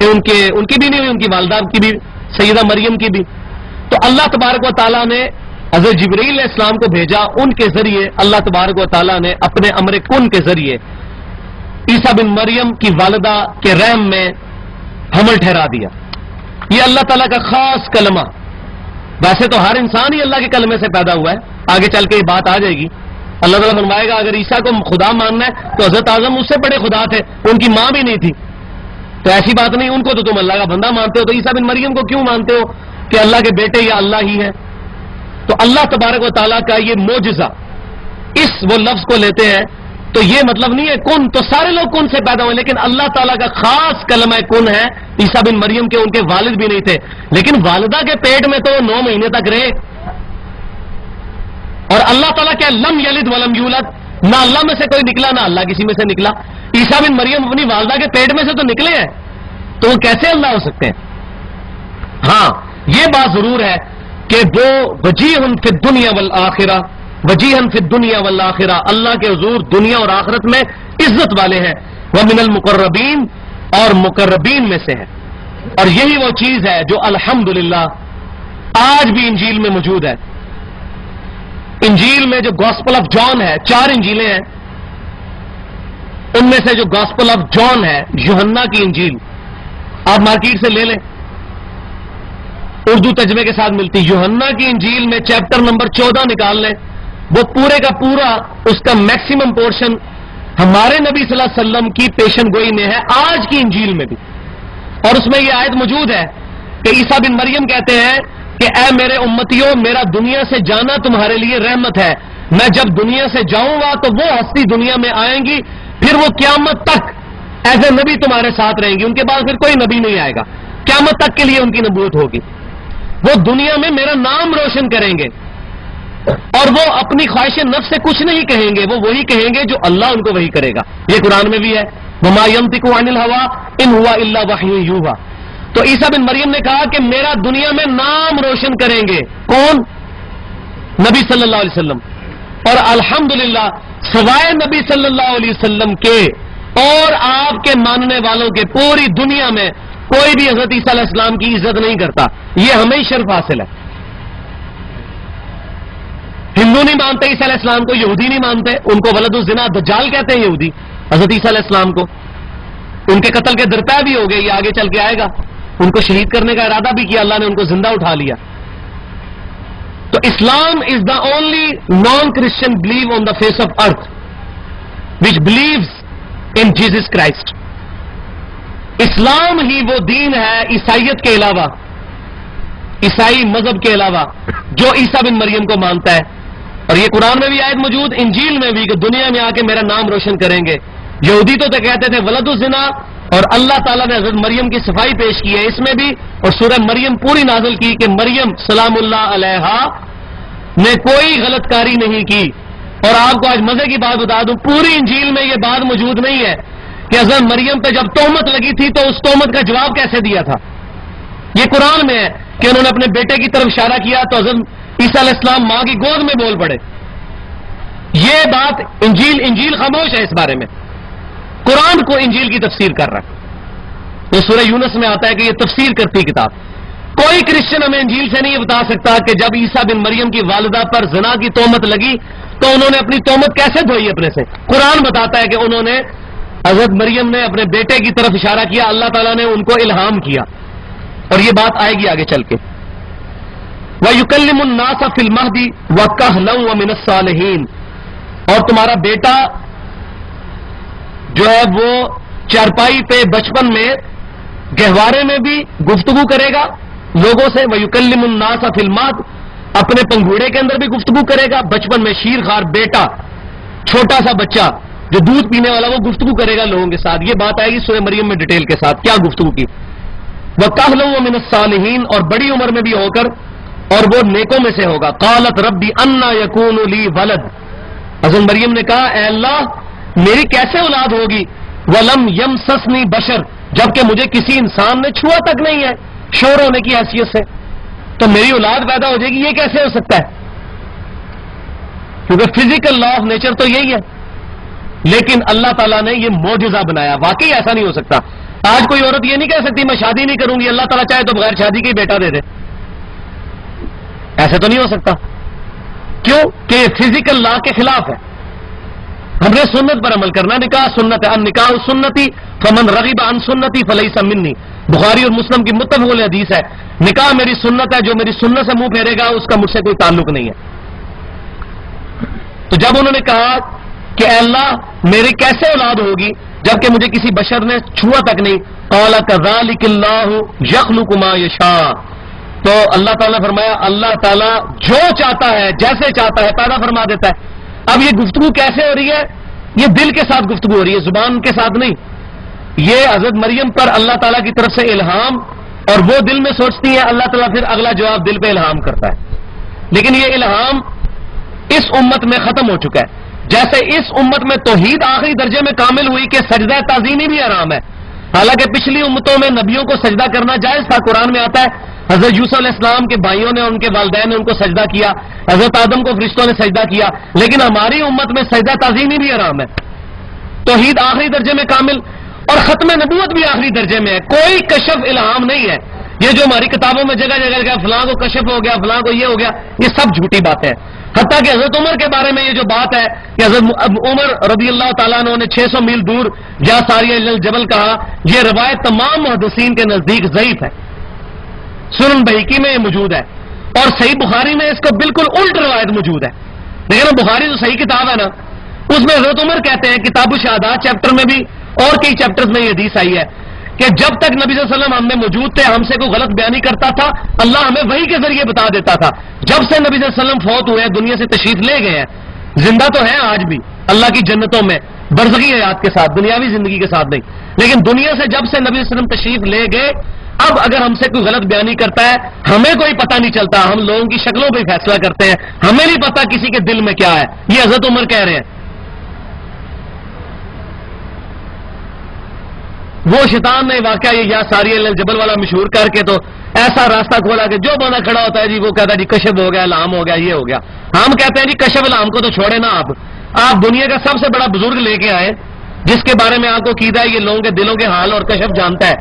ان کی بھی نہیں ہوئی، ان کی والدہ کی بھی، سیدہ مریم کی بھی. تو اللہ تبارک و تعالیٰ نے حضرت جبرائیل علیہ السلام کو بھیجا، ان کے ذریعے اللہ تبارک و تعالیٰ نے اپنے امر کن کے ذریعے عیسیٰ بن مریم کی والدہ کے رحم میں حمل ٹھہرا دیا. یہ اللہ تعالیٰ کا خاص کلمہ. ویسے تو ہر انسان ہی اللہ کے کلمے سے پیدا ہوا ہے، آگے چل کے یہ بات آ جائے گی. اللہ تعالیٰ فرمائے گا اگر عیسیٰ کو خدا ماننا ہے تو حضرت اعظم اس سے بڑے خدا تھے، ان کی ماں بھی نہیں تھی. تو ایسی بات نہیں، ان کو تو تم اللہ کا بندہ مانتے ہو، تو عیسیٰ بن مریم کو کیوں مانتے ہو کہ اللہ کے بیٹے یا اللہ ہی ہے؟ تو اللہ تبارک و تعالیٰ کا یہ معجزہ، اس وہ لفظ کو لیتے ہیں تو یہ مطلب نہیں ہے کن، تو سارے لوگ کن سے پیدا ہوئے، لیکن اللہ تعالیٰ کا خاص کلمہ کن ہے. عیسیٰ بن مریم کے ان کے والد بھی نہیں تھے، لیکن والدہ کے پیٹ میں تو وہ 9 مہینے تک رہے. اور اللہ تعالیٰ کیا لم یلد ولم یولد، نہ اللہ میں سے کوئی نکلا نہ اللہ کسی میں سے نکلا. عیسیٰ بن مریم اپنی والدہ کے پیٹ میں سے تو نکلے ہیں، تو وہ کیسے اللہ ہو سکتے ہیں؟ ہاں یہ بات ضرور ہے کہ وہ وجیہ فی الدنیا والآخرہ، وجیہا فی الدنیا والآخرہ، اللہ کے حضور دنیا اور آخرت میں عزت والے ہیں. ومن المقربین، اور مقربین میں سے ہے. اور یہی وہ چیز ہے جو الحمدللہ آج بھی انجیل میں موجود ہے. انجیل میں جو گاسپل آف جان ہے، 4 انجیلیں ہیں، ان میں سے جو گاسپل آف جان ہے، یوحنا کی انجیل، آپ مارکیٹ سے لے لیں، اردو ترجمے کے ساتھ ملتی. یوحنا کی انجیل میں چیپٹر نمبر 14 نکال لیں، وہ پورے کا پورا اس کا میکسیمم پورشن ہمارے نبی صلی اللہ علیہ وسلم کی پیشن گوئی میں ہے، آج کی انجیل میں بھی. اور اس میں یہ آیت موجود ہے کہ عیسیٰ بن مریم کہتے ہیں کہ اے میرے امتیوں، میرا دنیا سے جانا تمہارے لیے رحمت ہے. میں جب دنیا سے جاؤں گا تو وہ ہستی دنیا میں آئیں گی، پھر وہ قیامت تک ایز اے نبی تمہارے ساتھ رہیں گی. ان کے بعد پھر کوئی نبی نہیں آئے گا، قیامت تک کے لیے ان کی نبوت ہوگی. وہ دنیا میں میرا نام روشن کریں گے اور وہ اپنی خواہش نفس سے کچھ نہیں کہیں گے، وہ وہی کہیں گے جو اللہ ان کو وہی کرے گا. یہ قرآن میں بھی ہے، وما ينطق عن الهوى ان هو الا وحی یوحی. تو عیسیٰ بن مریم نے کہا کہ میرا دنیا میں نام روشن کریں گے. کون؟ نبی صلی اللہ علیہ وسلم. اور الحمدللہ سوائے نبی صلی اللہ علیہ وسلم کے اور آپ کے ماننے والوں کے پوری دنیا میں کوئی بھی حضرت عیسیٰ علیہ السلام کی عزت نہیں کرتا. یہ ہمیں شرف حاصل ہے. ہندو نہیں مانتے عیسیٰ علیہ السلام کو، یہودی نہیں مانتے، ان کو ولد الزنا دجال کہتے ہیں یہودی حضرت عیسیٰ علیہ السلام کو. ان کے قتل کے درپے بھی ہو گئے، یہ آگے چل کے آئے گا. ان کو شہید کرنے کا ارادہ بھی کیا، اللہ نے ان کو زندہ اٹھا لیا. تو اسلام is the only non Christian believe on the face of earth which believes in Jesus Christ. اسلام ہی وہ دین ہے عیسائیت کے علاوہ، عیسائی مذہب کے علاوہ، جو عیسیٰ بن مریم کو مانتا ہے. اور یہ قرآن میں بھی آیت موجود، انجیل میں بھی، کہ دنیا میں آ کے میرا نام روشن کریں گے. یہودی تو کہتے تھے ولد الزنا، اور اللہ تعالیٰ نے حضرت مریم کی صفائی پیش کی ہے اس میں بھی، اور سورہ مریم پوری نازل کی کہ مریم سلام اللہ علیہا نے کوئی غلط کاری نہیں کی. اور آپ کو آج مزے کی بات بتا دوں، پوری انجیل میں یہ بات موجود نہیں ہے کہ حضرت مریم پہ جب تہمت لگی تھی تو اس تہمت کا جواب کیسے دیا تھا. یہ قرآن میں ہے کہ انہوں نے اپنے بیٹے کی طرف اشارہ کیا تو حضرت عیسیٰ علیہ السلام ماں کی گود میں بول پڑے. یہ بات انجیل خاموش ہے اس بارے میں. قرآن کو انجیل کی تفسیر کر رہا ہے. یہ سورہ یونس میں آتا ہے کہ یہ تفسیر کرتی کتاب. کوئی کرسچن ہمیں انجیل سے نہیں یہ بتا سکتا کہ جب عیسیٰ بن مریم کی والدہ پر زنا کی تہمت لگی تو انہوں نے اپنی تہمت کیسے دھوئی اپنے سے. قرآن بتاتا ہے کہ انہوں نے حضرت مریم نے اپنے بیٹے کی طرف اشارہ کیا، اللہ تعالیٰ نے ان کو الہام کیا. اور یہ بات آئے گی آگے چل کے. وَيُكَلِّمُ النَّاسَ فِي الْمَهْدِ وَكَهْلًا وَمِنَ الصَّالِحِينَ، اور تمہارا بیٹا جو ہے وہ چارپائی پہ بچپن میں گہوارے میں بھی گفتگو کرے گا لوگوں سے. وَيُكَلِّمُ النَّاسَ فِي الْمَهْدِ، اپنے پنگھوڑے کے اندر بھی گفتگو کرے گا. بچپن میں شیر خوار بیٹا، چھوٹا سا بچہ جو دودھ پینے والا، وہ گفتگو کرے گا لوگوں کے ساتھ. یہ بات آئے گی سورہ مریم میں ڈیٹیل کے ساتھ کیا گفتگو کی. وَكَهْلًا وَمِنَ الصَّالِحِينَ، اور بڑی عمر میں بھی ہو کر اور وہ نیکوں میں سے ہوگا. قالت ربی انا یکون لی ولد، حضرت مریم نے کہا اے اللہ میری کیسے اولاد ہوگی. ولم یمسسنی بشر، جبکہ مجھے کسی انسان نے چھوا تک نہیں ہے شور ہونے کی حیثیت سے، تو میری اولاد پیدا ہو جائے گی، یہ کیسے ہو سکتا ہے؟ کیونکہ فزیکل لا آف نیچر تو یہی ہے. لیکن اللہ تعالیٰ نے یہ معجزہ بنایا. واقعی ایسا نہیں ہو سکتا. آج کوئی عورت یہ نہیں کہہ سکتی میں شادی نہیں کروں گی، اللہ تعالیٰ چاہے تو بغیر شادی کے ہی بیٹا دے دے. ایسے تو نہیں ہو سکتا. کیوں کہ یہ فزیکل لا کے خلاف ہے. ہم نے سنت پر عمل کرنا. نکاح سنت ہے، النکاح سنتی فمن رغب عن سنتی فلیس منی. بخاری اور مسلم کی متفق حدیث ہے، نکاح میری سنت ہے، جو میری سنت سے منہ پھیرے گا اس کا مجھ سے کوئی تعلق نہیں ہے. تو جب انہوں نے کہا کہ اے اللہ میری کیسے اولاد ہوگی جبکہ مجھے کسی بشر نے چھوا تک نہیں. قال کذالک اللہ یخلق ما یشاء، تو اللہ تعالیٰ نے فرمایا اللہ تعالیٰ جو چاہتا ہے جیسے چاہتا ہے پیدا فرما دیتا ہے. اب یہ گفتگو کیسے ہو رہی ہے؟ یہ دل کے ساتھ گفتگو ہو رہی ہے، زبان کے ساتھ نہیں. یہ حضرت مریم پر اللہ تعالیٰ کی طرف سے الہام، اور وہ دل میں سوچتی ہیں، اللہ تعالیٰ پھر اگلا جواب دل پہ الہام کرتا ہے. لیکن یہ الہام اس امت میں ختم ہو چکا ہے. جیسے اس امت میں توحید آخری درجے میں کامل ہوئی کہ سجدہ تعظیمی بھی حرام ہے، حالانکہ پچھلی امتوں میں نبیوں کو سجدہ کرنا جائز تھا. قرآن میں آتا ہے حضرت یوسف علیہ السلام کے بھائیوں نے، ان کے والدین نے ان کو سجدہ کیا، حضرت آدم کو فرشتوں نے سجدہ کیا. لیکن ہماری امت میں سجدہ تعظیمی بھی حرام ہے. توحید آخری درجے میں کامل اور ختم نبوت بھی آخری درجے میں ہے. کوئی کشف الہام نہیں ہے. یہ جو ہماری کتابوں میں جگہ جگہ گیا فلاں کو کشف ہو گیا، فلاں کو یہ ہو گیا، یہ سب جھوٹی باتیں ہیں. حتیٰ کہ حضرت عمر کے بارے میں یہ جو بات ہے کہ حضرت عمر رضی اللہ تعالیٰ عنہ نے 600 میل دور جہاں ساریہ الجبل کہا، یہ روایت تمام محدثین کے نزدیک ضعیف ہے. سنن بہیقی میں یہ موجود ہے، اور صحیح بخاری میں اس کو بالکل الٹ روایت موجود ہے. لیکن بخاری جو صحیح کتاب ہے نا، اس میں حضرت عمر کہتے ہیں کتاب الشہادات چیپٹر میں بھی اور کئی چیپٹرز میں یہ حدیث آئی ہے کہ جب تک نبی صلی اللہ علیہ وسلم ہم میں موجود تھے، ہم سے کوئی غلط بیانی کرتا تھا اللہ ہمیں وحی کے ذریعے بتا دیتا تھا. جب سے نبی صلی اللہ علیہ وسلم فوت ہوئے، دنیا سے تشریف لے گئے ہیں، زندہ تو ہیں آج بھی اللہ کی جنتوں میں برزخی حیات کے ساتھ، دنیاوی زندگی کے ساتھ نہیں، لیکن دنیا سے جب سے نبی صلی اللہ علیہ وسلم تشریف لے گئے، اب اگر ہم سے کوئی غلط بیانی کرتا ہے ہمیں کوئی پتہ نہیں چلتا. ہم لوگوں کی شکلوں پہ فیصلہ کرتے ہیں، ہمیں نہیں پتا کسی کے دل میں کیا ہے. یہ حضرت عمر کہہ رہے ہیں. وہ شیطان نے واقعہ یہ یا ساری جبل والا مشہور کر کے تو ایسا راستہ کھولا کہ جو بندہ کھڑا ہوتا ہے جی وہ کہتا ہے جی کشف ہو گیا، الہام ہو گیا، یہ ہو گیا. ہم کہتے ہیں جی کشف الہام کو تو چھوڑے نا. آپ دنیا کا سب سے بڑا بزرگ لے کے آئے جس کے بارے میں آپ کو قیدا ہے یہ لوگوں کے دلوں کے حال اور کشف جانتا ہے.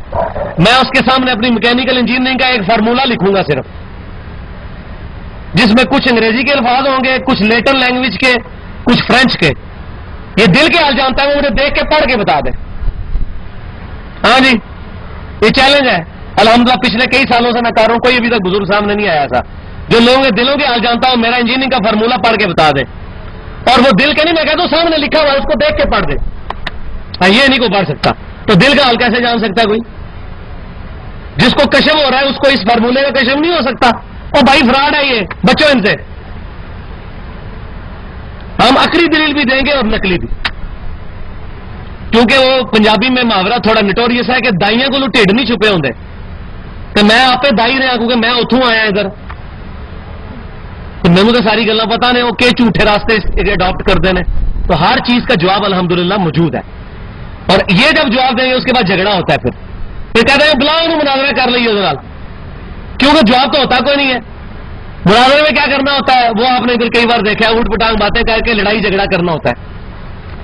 میں اس کے سامنے اپنی میکینیکل انجینئرنگ کا ایک فارمولہ لکھوں گا صرف، جس میں کچھ انگریزی کے الفاظ ہوں گے، کچھ لیٹن لینگویج کے، کچھ فرینچ کے. یہ دل کے حال جانتا ہے، وہ مجھے دیکھ کے پڑھ کے بتا دے. ہاں جی یہ چیلنج ہے. الحمدللہ پچھلے کئی سالوں سے میں کر رہا ہوں، کوئی ابھی تک بزرگ سامنے نہیں آیا ایسا جو لوگوں کے دلوں کے حال جانتا ہوں. میرا انجینئرنگ کا فارمولہ پڑھ کے بتا دے، اور وہ دل کے نہیں، میں کہتا ہوں سامنے لکھا ہوا ہے اس کو دیکھ کے پڑھ دے. یہ نہیں کو پڑھ سکتا تو دل کا حال کیسے جان سکتا ہے کوئی؟ جس کو کشف ہو رہا ہے اس کو اس فارمولے کا کشف نہیں ہو سکتا. اور بھائی فراڈ ہے یہ، بچوں ان سے. ہم عقلی دلیل بھی دیں گے اور نقلی بھی، کیونکہ وہ پنجابی میں محاورہ تھوڑا نٹوریس ہے کہ دائیاں کو ٹھڈ نہیں چھپے ہوندے تو میں آپ دائی رہا کیونکہ میں اتوں آیا ادھر تو مینوں تو ساری گلاں پتہ نے وہ کہ جھوٹے راستے اڈاپٹ کرتے ہیں. تو ہر چیز کا جواب الحمدللہ موجود ہے. اور یہ جب جواب دیں گے اس کے بعد جھگڑا ہوتا ہے. پھر کہتے ہیں بلاؤ انہوں مناظرہ کر لیے اس نال, کیونکہ جواب تو ہوتا کوئی نہیں ہے. مناظرے میں کیا کرنا ہوتا ہے وہ آپ نے ادھر کئی بار دیکھا ہے, اوٹ پٹانگ باتیں کر کے لڑائی جھگڑا کرنا ہوتا ہے.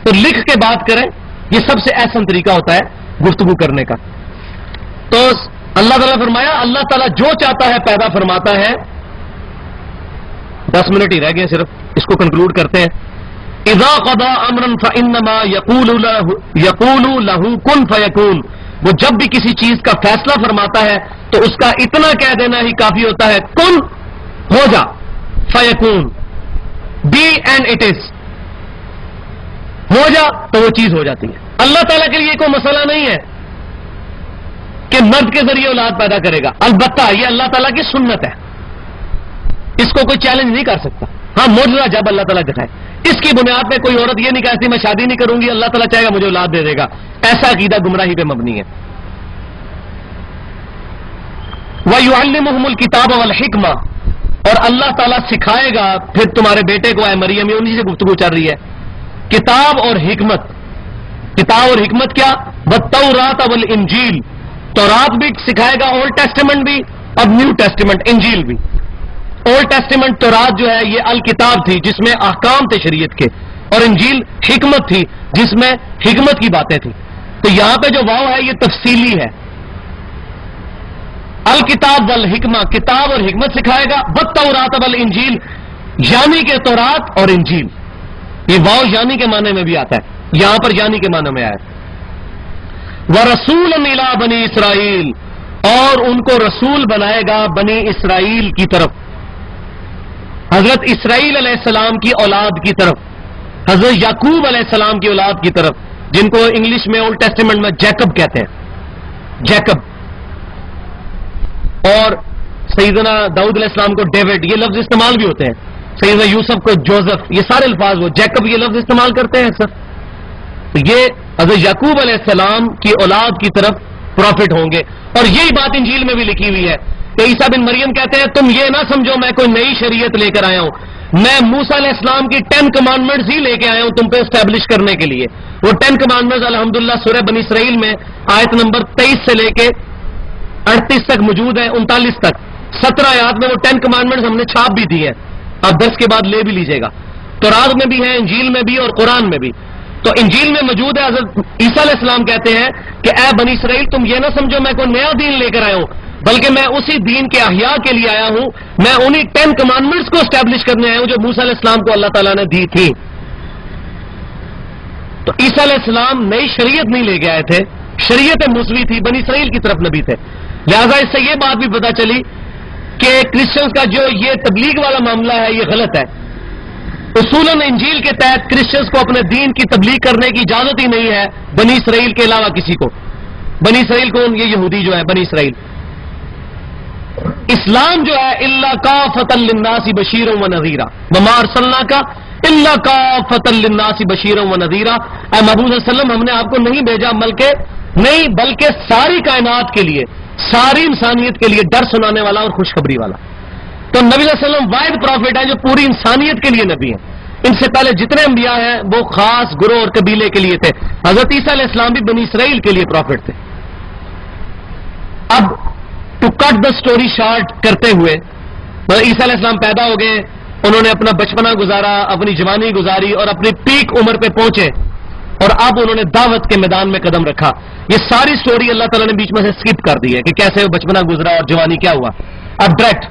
تو لکھ کے بات کریں, یہ سب سے احسن طریقہ ہوتا ہے گفتگو کرنے کا. تو اللہ تعالیٰ فرمایا اللہ تعالیٰ جو چاہتا ہے پیدا فرماتا ہے. 10 منٹ ہی رہ گئے صرف, اس کو کنکلوڈ کرتے ہیں. اذا قضى امرا فانما يقول له كن فيكون. وہ جب بھی کسی چیز کا فیصلہ فرماتا ہے تو اس کا اتنا کہہ دینا ہی کافی ہوتا ہے, کن ہو جا, فیکون بی اینڈ اٹ از, ہو جا تو وہ چیز ہو جاتی ہے. اللہ تعالیٰ کے لیے کوئی مسئلہ نہیں ہے کہ مرد کے ذریعے اولاد پیدا کرے گا, البتہ یہ اللہ تعالیٰ کی سنت ہے, اس کو کوئی چیلنج نہیں کر سکتا. ہاں معجزہ جب اللہ تعالیٰ دکھائے, اس کی بنیاد پہ کوئی عورت یہ نہیں کہتی میں شادی نہیں کروں گی, اللہ تعالیٰ چاہے گا مجھے اولاد دے دے گا. ایسا عقیدہ گمراہی پہ مبنی ہے. وَيُعَلِّمُهُمُ الْكِتَابَ وَالْحِكْمَةَ, اور اللہ تعالیٰ سکھائے گا پھر تمہارے بیٹے کو, اے مریم, یہ انہی سے گفتگو چل رہی ہے, کتاب اور حکمت. کتاب اور حکمت کیا؟ وَالتَّوْرَاةَ وَالْإِنْجِيلَ, تورات بھی سکھائے گا, اولڈ ٹیسٹیمنٹ بھی, اب نیو ٹیسٹیمنٹ انجیل بھی. اولڈ ٹیسٹیمنٹ تورات جو ہے یہ الکتاب تھی جس میں احکام تھے شریعت کے, اور انجیل حکمت تھی جس میں حکمت کی باتیں تھیں. تو یہاں پہ جو واو ہے یہ تفصیلی ہے. الکتاب والحکمہ, کتاب اور حکمت سکھائے گا. والتورات والانجیل, یعنی کہ تورات اور انجیل. یہ واو یعنی کے معنی میں بھی آتا ہے, یہاں پر یعنی کے معنی میں آیا. ورسولا الی بنی اسرائیل, اور ان کو رسول بنائے گا بنی اسرائیل کی طرف, حضرت اسرائیل علیہ السلام کی اولاد کی طرف, حضرت یعقوب علیہ السلام کی اولاد کی طرف, جن کو انگلش میں اولڈ ٹیسٹیمنٹ میں جیکب کہتے ہیں, جیکب. اور سیدنا داؤد علیہ السلام کو ڈیوڈ, یہ لفظ استعمال بھی ہوتے ہیں. سیدنا یوسف کو جوزف, یہ سارے الفاظ وہ جیکب یہ لفظ استعمال کرتے ہیں سر. یہ حضرت یعقوب علیہ السلام کی اولاد کی طرف پروفٹ ہوں گے. اور یہی بات انجیل میں بھی لکھی ہوئی ہے کہ عیسیٰ بن مریم کہتے ہیں تم یہ نہ سمجھو میں کوئی نئی شریعت لے کر آیا ہوں, میں موسیٰ علیہ السلام کی 10 کمانڈمنٹس ہی لے کے آیا ہوں تم پہ اسٹیبلش کرنے کے لیے. وہ 10 کمانڈمنٹس الحمدللہ سورہ بنی اسرائیل میں آیت نمبر 23 سے لے کے 38 تک موجود ہے, 39 تک. 17 آیات میں وہ 10 کمانڈمنٹس ہم نے چھاپ بھی دی ہے, آپ 10 کے بعد لے بھی لیجیے گا. تورات میں بھی ہے, انجیل میں بھی, اور قرآن میں بھی. تو انجیل میں موجود ہے. حضرت عیسیٰ علیہ السلام کہتے ہیں کہ اے بنی اسرائیل تم یہ نہ سمجھو میں کوئی نیا دین لے کر آیا ہوں, بلکہ میں اسی دین کے احیاء کے لیے آیا ہوں. میں انہی 10 کمانڈمنٹس کو اسٹیبلش کرنے آیا ہوں جو موسیٰ علیہ السلام کو اللہ تعالیٰ نے دی تھی. تو عیسیٰ علیہ السلام نئی شریعت نہیں لے کے آئے تھے, شریعت موسوی تھی, بنی اسرائیل کی طرف نبی تھے. لہذا اس سے یہ بات بھی پتہ چلی کہ کرسچنز کا جو یہ تبلیغ والا معاملہ ہے یہ غلط ہے. اصولاً انجیل کے تحت کرسچنز کو اپنے دین کی تبلیغ کرنے کی اجازت ہی نہیں ہے بنی اسرائیل کے علاوہ کسی کو. بنی اسرائیل کون؟ یہ یہودی جو ہے بنی اسرائیل. اسلام جو ہے الا کافۃ للناس بشیرا ونذیرا وما ارسلناک الا کافۃ للناس بشیرا ونذیرا. اے محبوب صلی اللہ علیہ وسلم ہم نے آپ کو نہیں بھیجا بلکہ ساری کائنات کے لیے, ساری انسانیت کے لیے ڈر سنانے والا اور خوشخبری والا. تو نبی صلی اللہ علیہ وسلم واحد پروفٹ ہیں جو پوری انسانیت کے لیے نبی ہیں. ان سے پہلے جتنے انبیاء ہیں وہ خاص گروہ اور قبیلے کے لیے تھے. حضرت عیسیٰ علیہ السلام بھی بنی اسرائیل کے لیے پروفٹ تھے. اب to cut the story short کرتے ہوئے, عیسیٰ علیہ السلام پیدا ہو گئے, انہوں نے اپنا بچپنا گزارا, اپنی جوانی گزاری اور اپنی پیک عمر پہ پہنچے, اور اب انہوں نے دعوت کے میدان میں قدم رکھا. یہ ساری سٹوری اللہ تعالیٰ نے بیچ میں سے سکپ کر دی ہے کہ کیسے وہ بچپنا گزرا اور جوانی کیا ہوا. اب ڈائریکٹ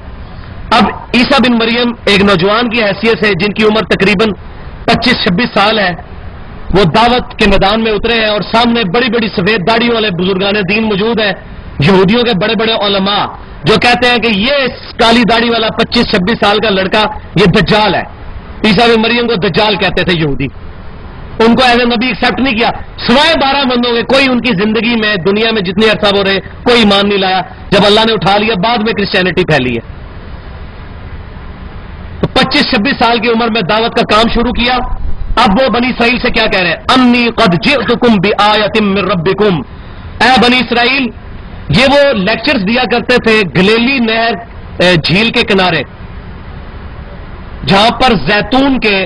اب عیسیٰ بن مریم ایک نوجوان کی حیثیت سے جن کی عمر تقریباً 25-26 سال ہے, وہ دعوت کے میدان میں اترے ہیں, اور سامنے بڑی بڑی سفید داڑھیوں والے بزرگان دین موجود ہیں, یہودیوں کے بڑے بڑے علماء جو کہتے ہیں کہ یہ کالی داڑھی والا 25-26 سال کا لڑکا یہ دجال ہے. عیسیٰ بن مریم کو دجال کہتے تھے یہودی. ان کو ایز اے نبی ایکسپٹ نہیں کیا, سوائے 12 بندوں کے. کوئی ان کی زندگی میں دنیا میں جتنے عرصہ ہو رہے کوئی ایمان نہیں لایا. جب اللہ نے اٹھا لیا بعد میں کرسچینٹی پھیلی ہے. تو 25-26 سال کی عمر میں دعوت کا کام شروع کیا, اب وہ بنی اسرائیل سے کیا کہہ رہے ہیں؟ انی قد جئتکم بآیۃ من ربکم، اے بنی اسرائیل، یہ وہ لیکچرز دیا کرتے تھے گلیلی نہر جھیل کے کنارے، جہاں پر زیتون کے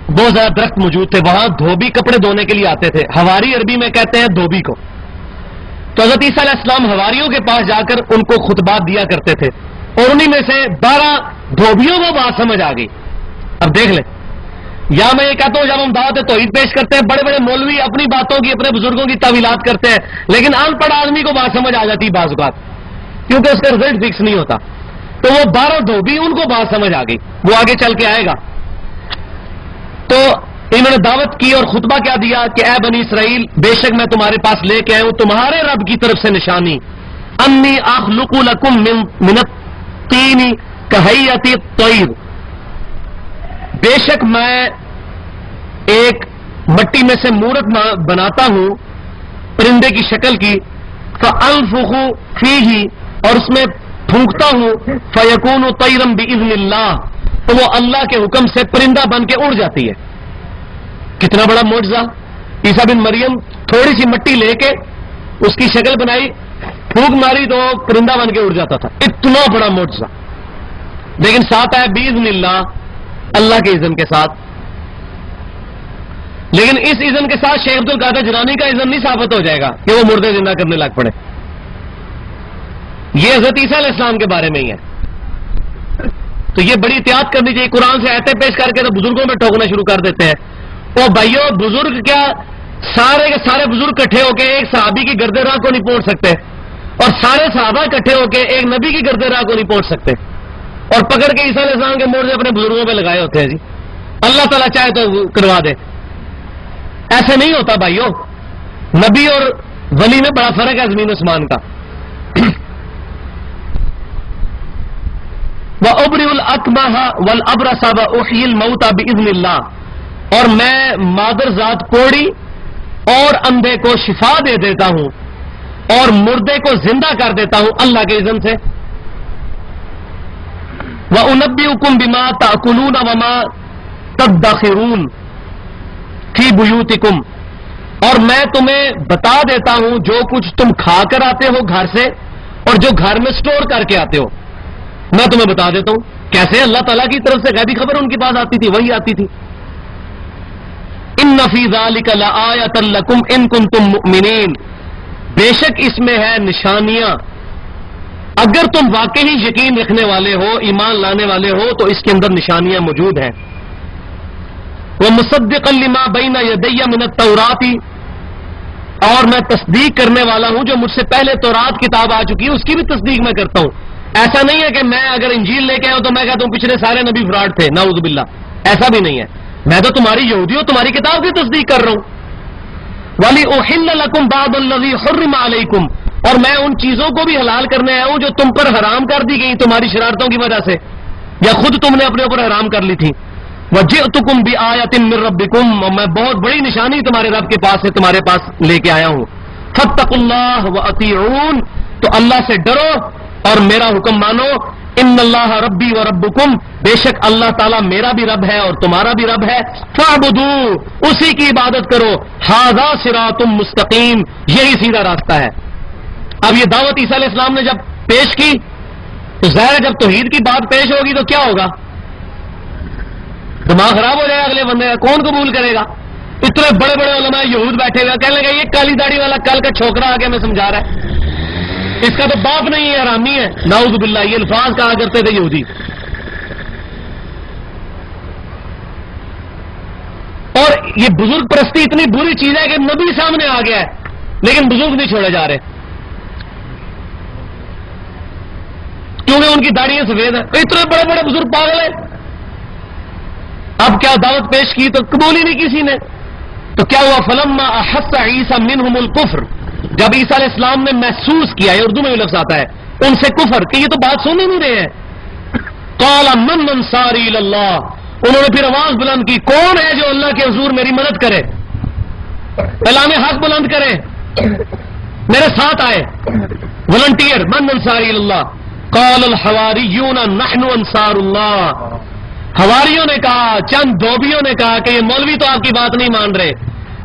بہت زیادہ درخت موجود تھے، وہاں دھوبی کپڑے دھونے کے لیے آتے تھے، ہواری عربی میں کہتے ہیں دھوبی کو۔ تو حضرت عیسیٰ علیہ السلام ہواریوں کے پاس جا کر ان کو خطبات دیا کرتے تھے، اور انہی میں سے 12 دھوبیوں کو بات سمجھ آ گئی۔ اب دیکھ لیں، یا میں یہ کہتا ہوں جب ہم دعوت توحید پیش کرتے ہیں، بڑے بڑے مولوی اپنی باتوں کی، اپنے بزرگوں کی تعویلات کرتے ہیں، لیکن ان پڑھ آدمی کو بات سمجھ آ جاتی ہے بعض اوقات، کیونکہ اس کا رزلٹ فکس نہیں ہوتا۔ تو وہ 12 دھوبی، ان کو بات سمجھ آ گئی، وہ آگے چل کے آئے گا۔ تو انہوں نے دعوت کی اور خطبہ کیا دیا کہ اے بنی اسرائیل، بے شک میں تمہارے پاس لے کے آیا ہوں تمہارے رب کی طرف سے نشانی، انی اخلق لکم من الطین کہیۃ الطیر، بے شک میں ایک مٹی میں سے مورت بناتا ہوں پرندے کی شکل کی، فانفخ فیہ، اور اس میں پھونکتا ہوں، فیکون طیرا باذن اللہ، تو وہ اللہ کے حکم سے پرندہ بن کے اڑ جاتی ہے۔ کتنا بڑا معجزہ! عیسیٰ بن مریم تھوڑی سی مٹی لے کے اس کی شکل بنائی، پھونک ماری تو پرندہ بن کے اڑ جاتا تھا، اتنا بڑا معجزہ۔ لیکن ساتھ ہے باذن اللہ، اللہ کے اذن کے ساتھ۔ لیکن اس اذن کے ساتھ شیخ عبد القادر جیلانی کا اذن نہیں ثابت ہو جائے گا کہ وہ مردے زندہ کرنے لگ پڑے۔ یہ حضرت عیسیٰ علیہ السلام کے بارے میں ہی ہے۔ تو یہ بڑی احتیاط کرنی چاہیے، قرآن سے آیتیں پیش کر کے تو بزرگوں میں ٹھوکنا شروع کر دیتے ہیں۔ او بھائیو، بزرگ کیا سارے کے سارے بزرگ اکٹھے ہو کے ایک صحابی کی گردے راہ کو نہیں پہنچ سکتے، اور سارے صحابہ اکٹھے ہو کے ایک نبی کی گردے راہ کو نہیں پہنچ سکتے، اور پکڑ کے عیسیٰ علیہ السلام کے موڑے اپنے بزرگوں پہ لگائے ہوتے ہیں۔ جی اللہ تعالیٰ چاہے تو کروا دے، ایسے نہیں ہوتا بھائیو۔ نبی اور ولی میں بڑا فرق ہے زمین آسمان کا۔ وَأُبْرِئُ الْأَكْمَحَ وَالْأَبْرَصَ وَأُحْيِي الْمَوْتَى بِإِذْنِ اللَّهِ، اور میں مادر ذات کوڑی اور اندھے کو شفا دے دیتا ہوں اور مردے کو زندہ کر دیتا ہوں اللہ کے اذن سے۔ وَأُنَبِّئُكُم بِمَا تَأْكُلُونَ وَمَا تَدَّخِرُونَ فِي بُيُوتِكُمْ، اور میں تمہیں بتا دیتا ہوں جو کچھ تم کھا کر آتے ہو گھر سے اور جو گھر میں سٹور کر کے آتے ہو، میں تمہیں بتا دیتا ہوں۔ کیسے؟ اللہ تعالیٰ کی طرف سے غیبی خبر ان کے پاس آتی تھی، وہی آتی تھی۔ ان فی ذلک لآیۃ لکم ان کنتم مؤمنین، بے شک اس میں ہے نشانیاں، اگر تم واقعی یقین رکھنے والے ہو، ایمان لانے والے ہو تو اس کے اندر نشانیاں موجود ہیں۔ ومصدقا لما بین یدی من التوراۃ، اور میں تصدیق کرنے والا ہوں جو مجھ سے پہلے تورات کتاب آ چکی ہے اس کی بھی تصدیق میں کرتا ہوں۔ ایسا نہیں ہے کہ میں اگر انجیل لے کے آؤں تو میں کہتا ہوں پچھلے سارے نبی فراڈ تھے، نعوذ باللہ، ایسا بھی نہیں ہے۔ میں تو تمہاری یہودی ہوں، تمہاری کتاب کی تصدیق کر رہا ہوں۔ وَلِأُحِلَّ لَكُمْ بَعْضَ الَّذِي حُرِّمَ عَلَيْكُمْ، اور میں ان چیزوں کو بھی حلال کرنے آیا ہوں جو تم پر حرام کر دی گئی تمہاری شرارتوں کی وجہ سے، یا خود تم نے اپنے اوپر حرام کر لی تھی۔ وَجِئْتُكُمْ بِآیَةٍ مِّن رَبِّكُمْ، اور میں بہت بڑی نشانی تمہارے رب کے پاس سے تمہارے پاس لے کے آیا ہوں۔ فَاتَّقُوا اللَّهَ وَأَطِيعُونِ، تو اللہ سے ڈرو اور میرا حکم مانو۔ ان اللہ ربی و ربکم، بے شک اللہ تعالیٰ میرا بھی رب ہے اور تمہارا بھی رب ہے۔ فاعبدوہ، اسی کی عبادت کرو۔ ھذا صراط مستقیم، یہی سیدھا راستہ ہے۔ اب یہ دعوت عیسیٰ علیہ السلام نے جب پیش کی تو ظاہر ہے جب توحید کی بات پیش ہوگی تو کیا ہوگا؟ دماغ خراب ہو جائے گا اگلے بندے کا، کون قبول کرے گا؟ اتنے بڑے بڑے علماء یہود بیٹھے ہوئے کہنے لگے یہ کالی داڑھی والا کل کا چھوکرا آگے میں سمجھا رہا ہے، اس کا تو باپ نہیں ہے، حرامی ہے، نعوذ باللہ، یہ الفاظ کہا کرتے تھے یہودی۔ اور یہ بزرگ پرستی اتنی بری چیز ہے کہ نبی سامنے آ گیا ہے لیکن بزرگ نہیں چھوڑے جا رہے کیونکہ ان کی داڑیاں سفید ہیں۔ اتنے بڑے بڑے بزرگ پاگل ہیں۔ اب کیا دعوت پیش کی تو قبول ہی نہیں کسی نے، تو کیا ہوا؟ فلما احس عیسیٰ منہم الکفر، جب عیسیٰ علیہ السلام نے محسوس کیا، یہ اردو میں بھی لفظ آتا ہے، ان سے کفر کہ یہ تو بات سن ہی نہیں رہے ہیں، قال من انصاری اللہ، انہوں نے پھر آواز بلند کی، کون ہے جو اللہ کے حضور میری مدد کرے، اعلان حق بلند کرے، میرے ساتھ آئے، والنٹیئر، من انصاری اللہ، قال الحواریون نحن انصار اللہ، حواریوں نے کہا، چند دھوبیوں نے کہا کہ یہ مولوی تو آپ کی بات نہیں مان رہے،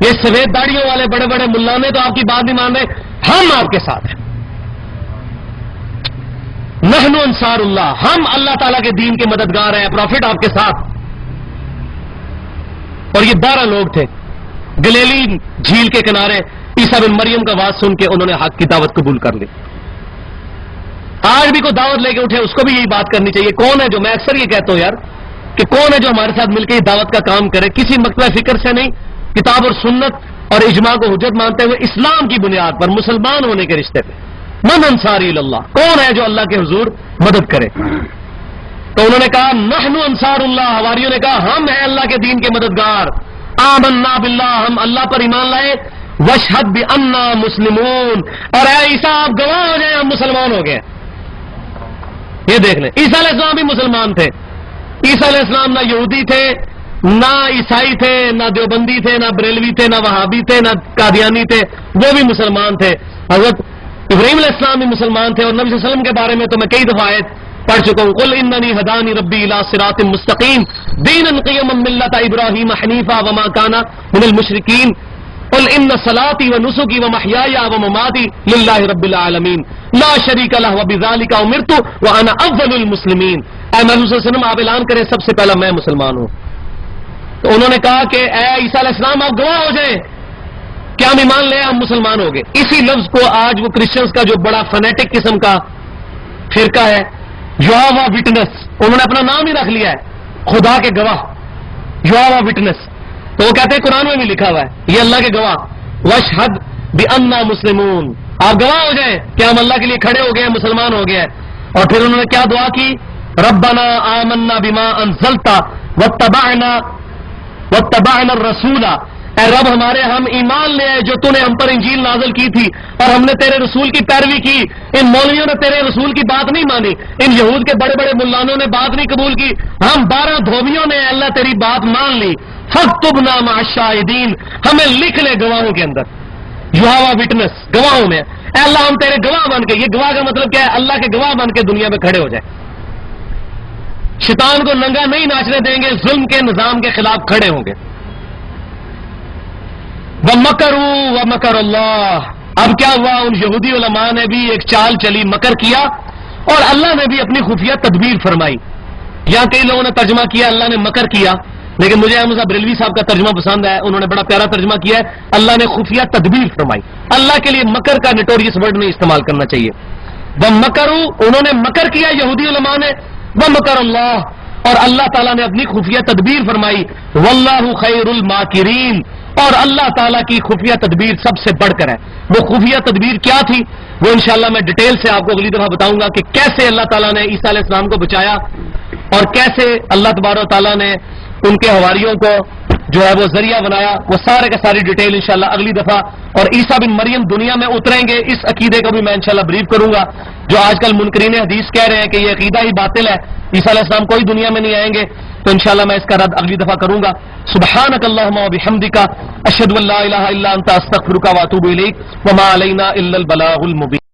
یہ سفید داڑیوں والے بڑے بڑے ملانے تو آپ کی بات نہیں مان رہے، ہم آپ کے ساتھ ہیں، نحن انصار اللہ، ہم اللہ تعالیٰ کے دین کے مددگار ہیں، پروفٹ آپ کے ساتھ۔ اور یہ 12 لوگ تھے، گلیلی جھیل کے کنارے عیسیٰ بن مریم کا آواز سن کے انہوں نے حق کی دعوت قبول کر لی۔ آج بھی کوئی دعوت لے کے اٹھے اس کو بھی یہی بات کرنی چاہیے، کون ہے جو، میں اکثر یہ کہتا ہوں یار کہ کون ہے جو ہمارے ساتھ مل کے یہ دعوت کا کام کرے، کسی مکتبہ فکر سے نہیں، کتاب اور سنت اور اجماع کو حجت مانتے ہوئے اسلام کی بنیاد پر مسلمان ہونے کے رشتے پہ، من انصاری اللہ، کون ہے جو اللہ کے حضور مدد کرے؟ تو انہوں نے کہا نحن انصار اللہ، حواریوں نے کہا ہم ہیں اللہ کے دین کے مددگار، آمنا باللہ، ہم اللہ پر ایمان لائے، واشہد بأننا مسلمون، اور اے عیسیٰ آپ گواہ ہو جائیں ہم مسلمان ہو گئے۔ یہ دیکھ لیں، عیسیٰ علیہ السلام بھی مسلمان تھے، عیسیٰ علیہ السلام نہ یہودی تھے، نہ عیسائی تھے، نہ دیوبندی تھے، نہ بریلوی تھے، نہ وہابی تھے، نہ قادیانی تھے، وہ بھی مسلمان تھے۔ حضرت ابراہیم علیہ السلام بھی مسلمان تھے، اور نبی صلی اللہ علیہ وسلم کے بارے میں تو میں کئی دفعہ آیت پڑھ چکا ہوں، قل اننی ہدانی ربی الی صراط مستقیم دینا قیما ملۃ ابراہیم حنیفا وما کان من المشرکین قل ان صلاتي ونسكي ومحياي ومماتي لله رب العالمین لا شریک لہ وبذلک امرت وانا افضل المسلمین۔ اے محمد صلی اللہ علیہ وسلم آپ اعلان کریں سب سے پہلا میں مسلمان ہوں۔ تو انہوں نے کہا کہ اے عیسیٰ علیہ السلام آپ گواہ ہو جائیں کہ ہم ایمان لے ہم مسلمان ہو گئے۔ اسی لفظ کو آج وہ کرسچنز کا جو بڑا فنیٹک قسم کا فرقہ ہے یہوہ وٹنس، انہوں نے اپنا نام ہی رکھ لیا ہے خدا کے گواہ، یہوہ وٹنس، تو وہ کہتے ہیں قرآن میں بھی لکھا ہوا ہے یہ اللہ کے گواہ، واشہد بأننا مسلمون، آپ گواہ ہو جائیں کہ ہم اللہ کے لیے کھڑے ہو گئے ہیں، مسلمان ہو گئے ہیں۔ اور پھر انہوں نے کیا دعا کی، ربنا آمنا بما انزلت واتبعنا الرسول، اے رب ہمارے ہم ایمان لے آئے جو تو نے ہم پر انجیل نازل کی تھی، اور ہم نے تیرے رسول کی پیروی کی، ان مولویوں نے تیرے رسول کی بات نہیں مانی، ان یہود کے بڑے بڑے ملانوں نے بات نہیں قبول کی، ہم 12 دھوبیوں نے اللہ تیری بات مان لی، فاکتبنا مع الشاہدین، ہمیں لکھ لے گواہوں کے اندر، یہوہ وٹنس، گواہوں میں، اے اللہ ہم تیرے گواہ بن کے، یہ گواہ کا مطلب کیا ہے، اللہ کے گواہ بن کے دنیا میں کھڑے ہو جائے، شیطان کو ننگا نہیں ناچنے دیں گے، ظلم کے نظام کے خلاف کھڑے ہوں گے۔ وَمَكَرُوا وَمَكَرَ اللَّهُ، اب کیا ہوا، ان یہودی علماء نے بھی ایک چال چلی، مکر کیا، اور اللہ نے بھی اپنی خفیہ تدبیر فرمائی۔ یہاں کئی لوگوں نے ترجمہ کیا اللہ نے مکر کیا، لیکن مجھے احمد صاحب بریلوی صاحب کا ترجمہ پسند ہے، انہوں نے بڑا پیارا ترجمہ کیا ہے، اللہ نے خفیہ تدبیر فرمائی۔ اللہ کے لیے مکر کا نٹوریس ورڈ نہیں استعمال کرنا چاہیے۔ وَمَكَرُوا، انہوں نے مکر کیا یہودی علماء نے، وَمَكَرَ اللَّهُ، اور اللہ تعالیٰ نے اپنی خفیہ تدبیر فرمائی، وَاللَّهُ خَيْرُ الْمَاكِرِينَ، اور اللہ تعالیٰ کی خفیہ تدبیر سب سے بڑھ کر ہے۔ وہ خفیہ تدبیر کیا تھی وہ انشاءاللہ میں ڈیٹیل سے آپ کو اگلی دفعہ بتاؤں گا کہ کیسے اللہ تعالیٰ نے عیسیٰ علیہ السلام کو بچایا، اور کیسے اللہ تبارک و تعالیٰ نے ان کے حواریوں کو جو ہے وہ ذریعہ بنایا، وہ سارے کا ساری ڈیٹیل انشاءاللہ اگلی دفعہ۔ اور عیسیٰ بن مریم دنیا میں اتریں گے، اس عقیدے کو بھی میں انشاءاللہ بریف کروں گا، جو آج کل منکرین حدیث کہہ رہے ہیں کہ یہ عقیدہ ہی باطل ہے، عیسیٰ علیہ السلام کوئی دنیا میں نہیں آئیں گے، تو انشاءاللہ میں اس کا رد اگلی دفعہ کروں گا۔ سبحانک اللہم و بحمدک، اشہد ان لا الہ الا انت، استغفرک و اتوب الیک، وما علینا الا البلاغ المبین۔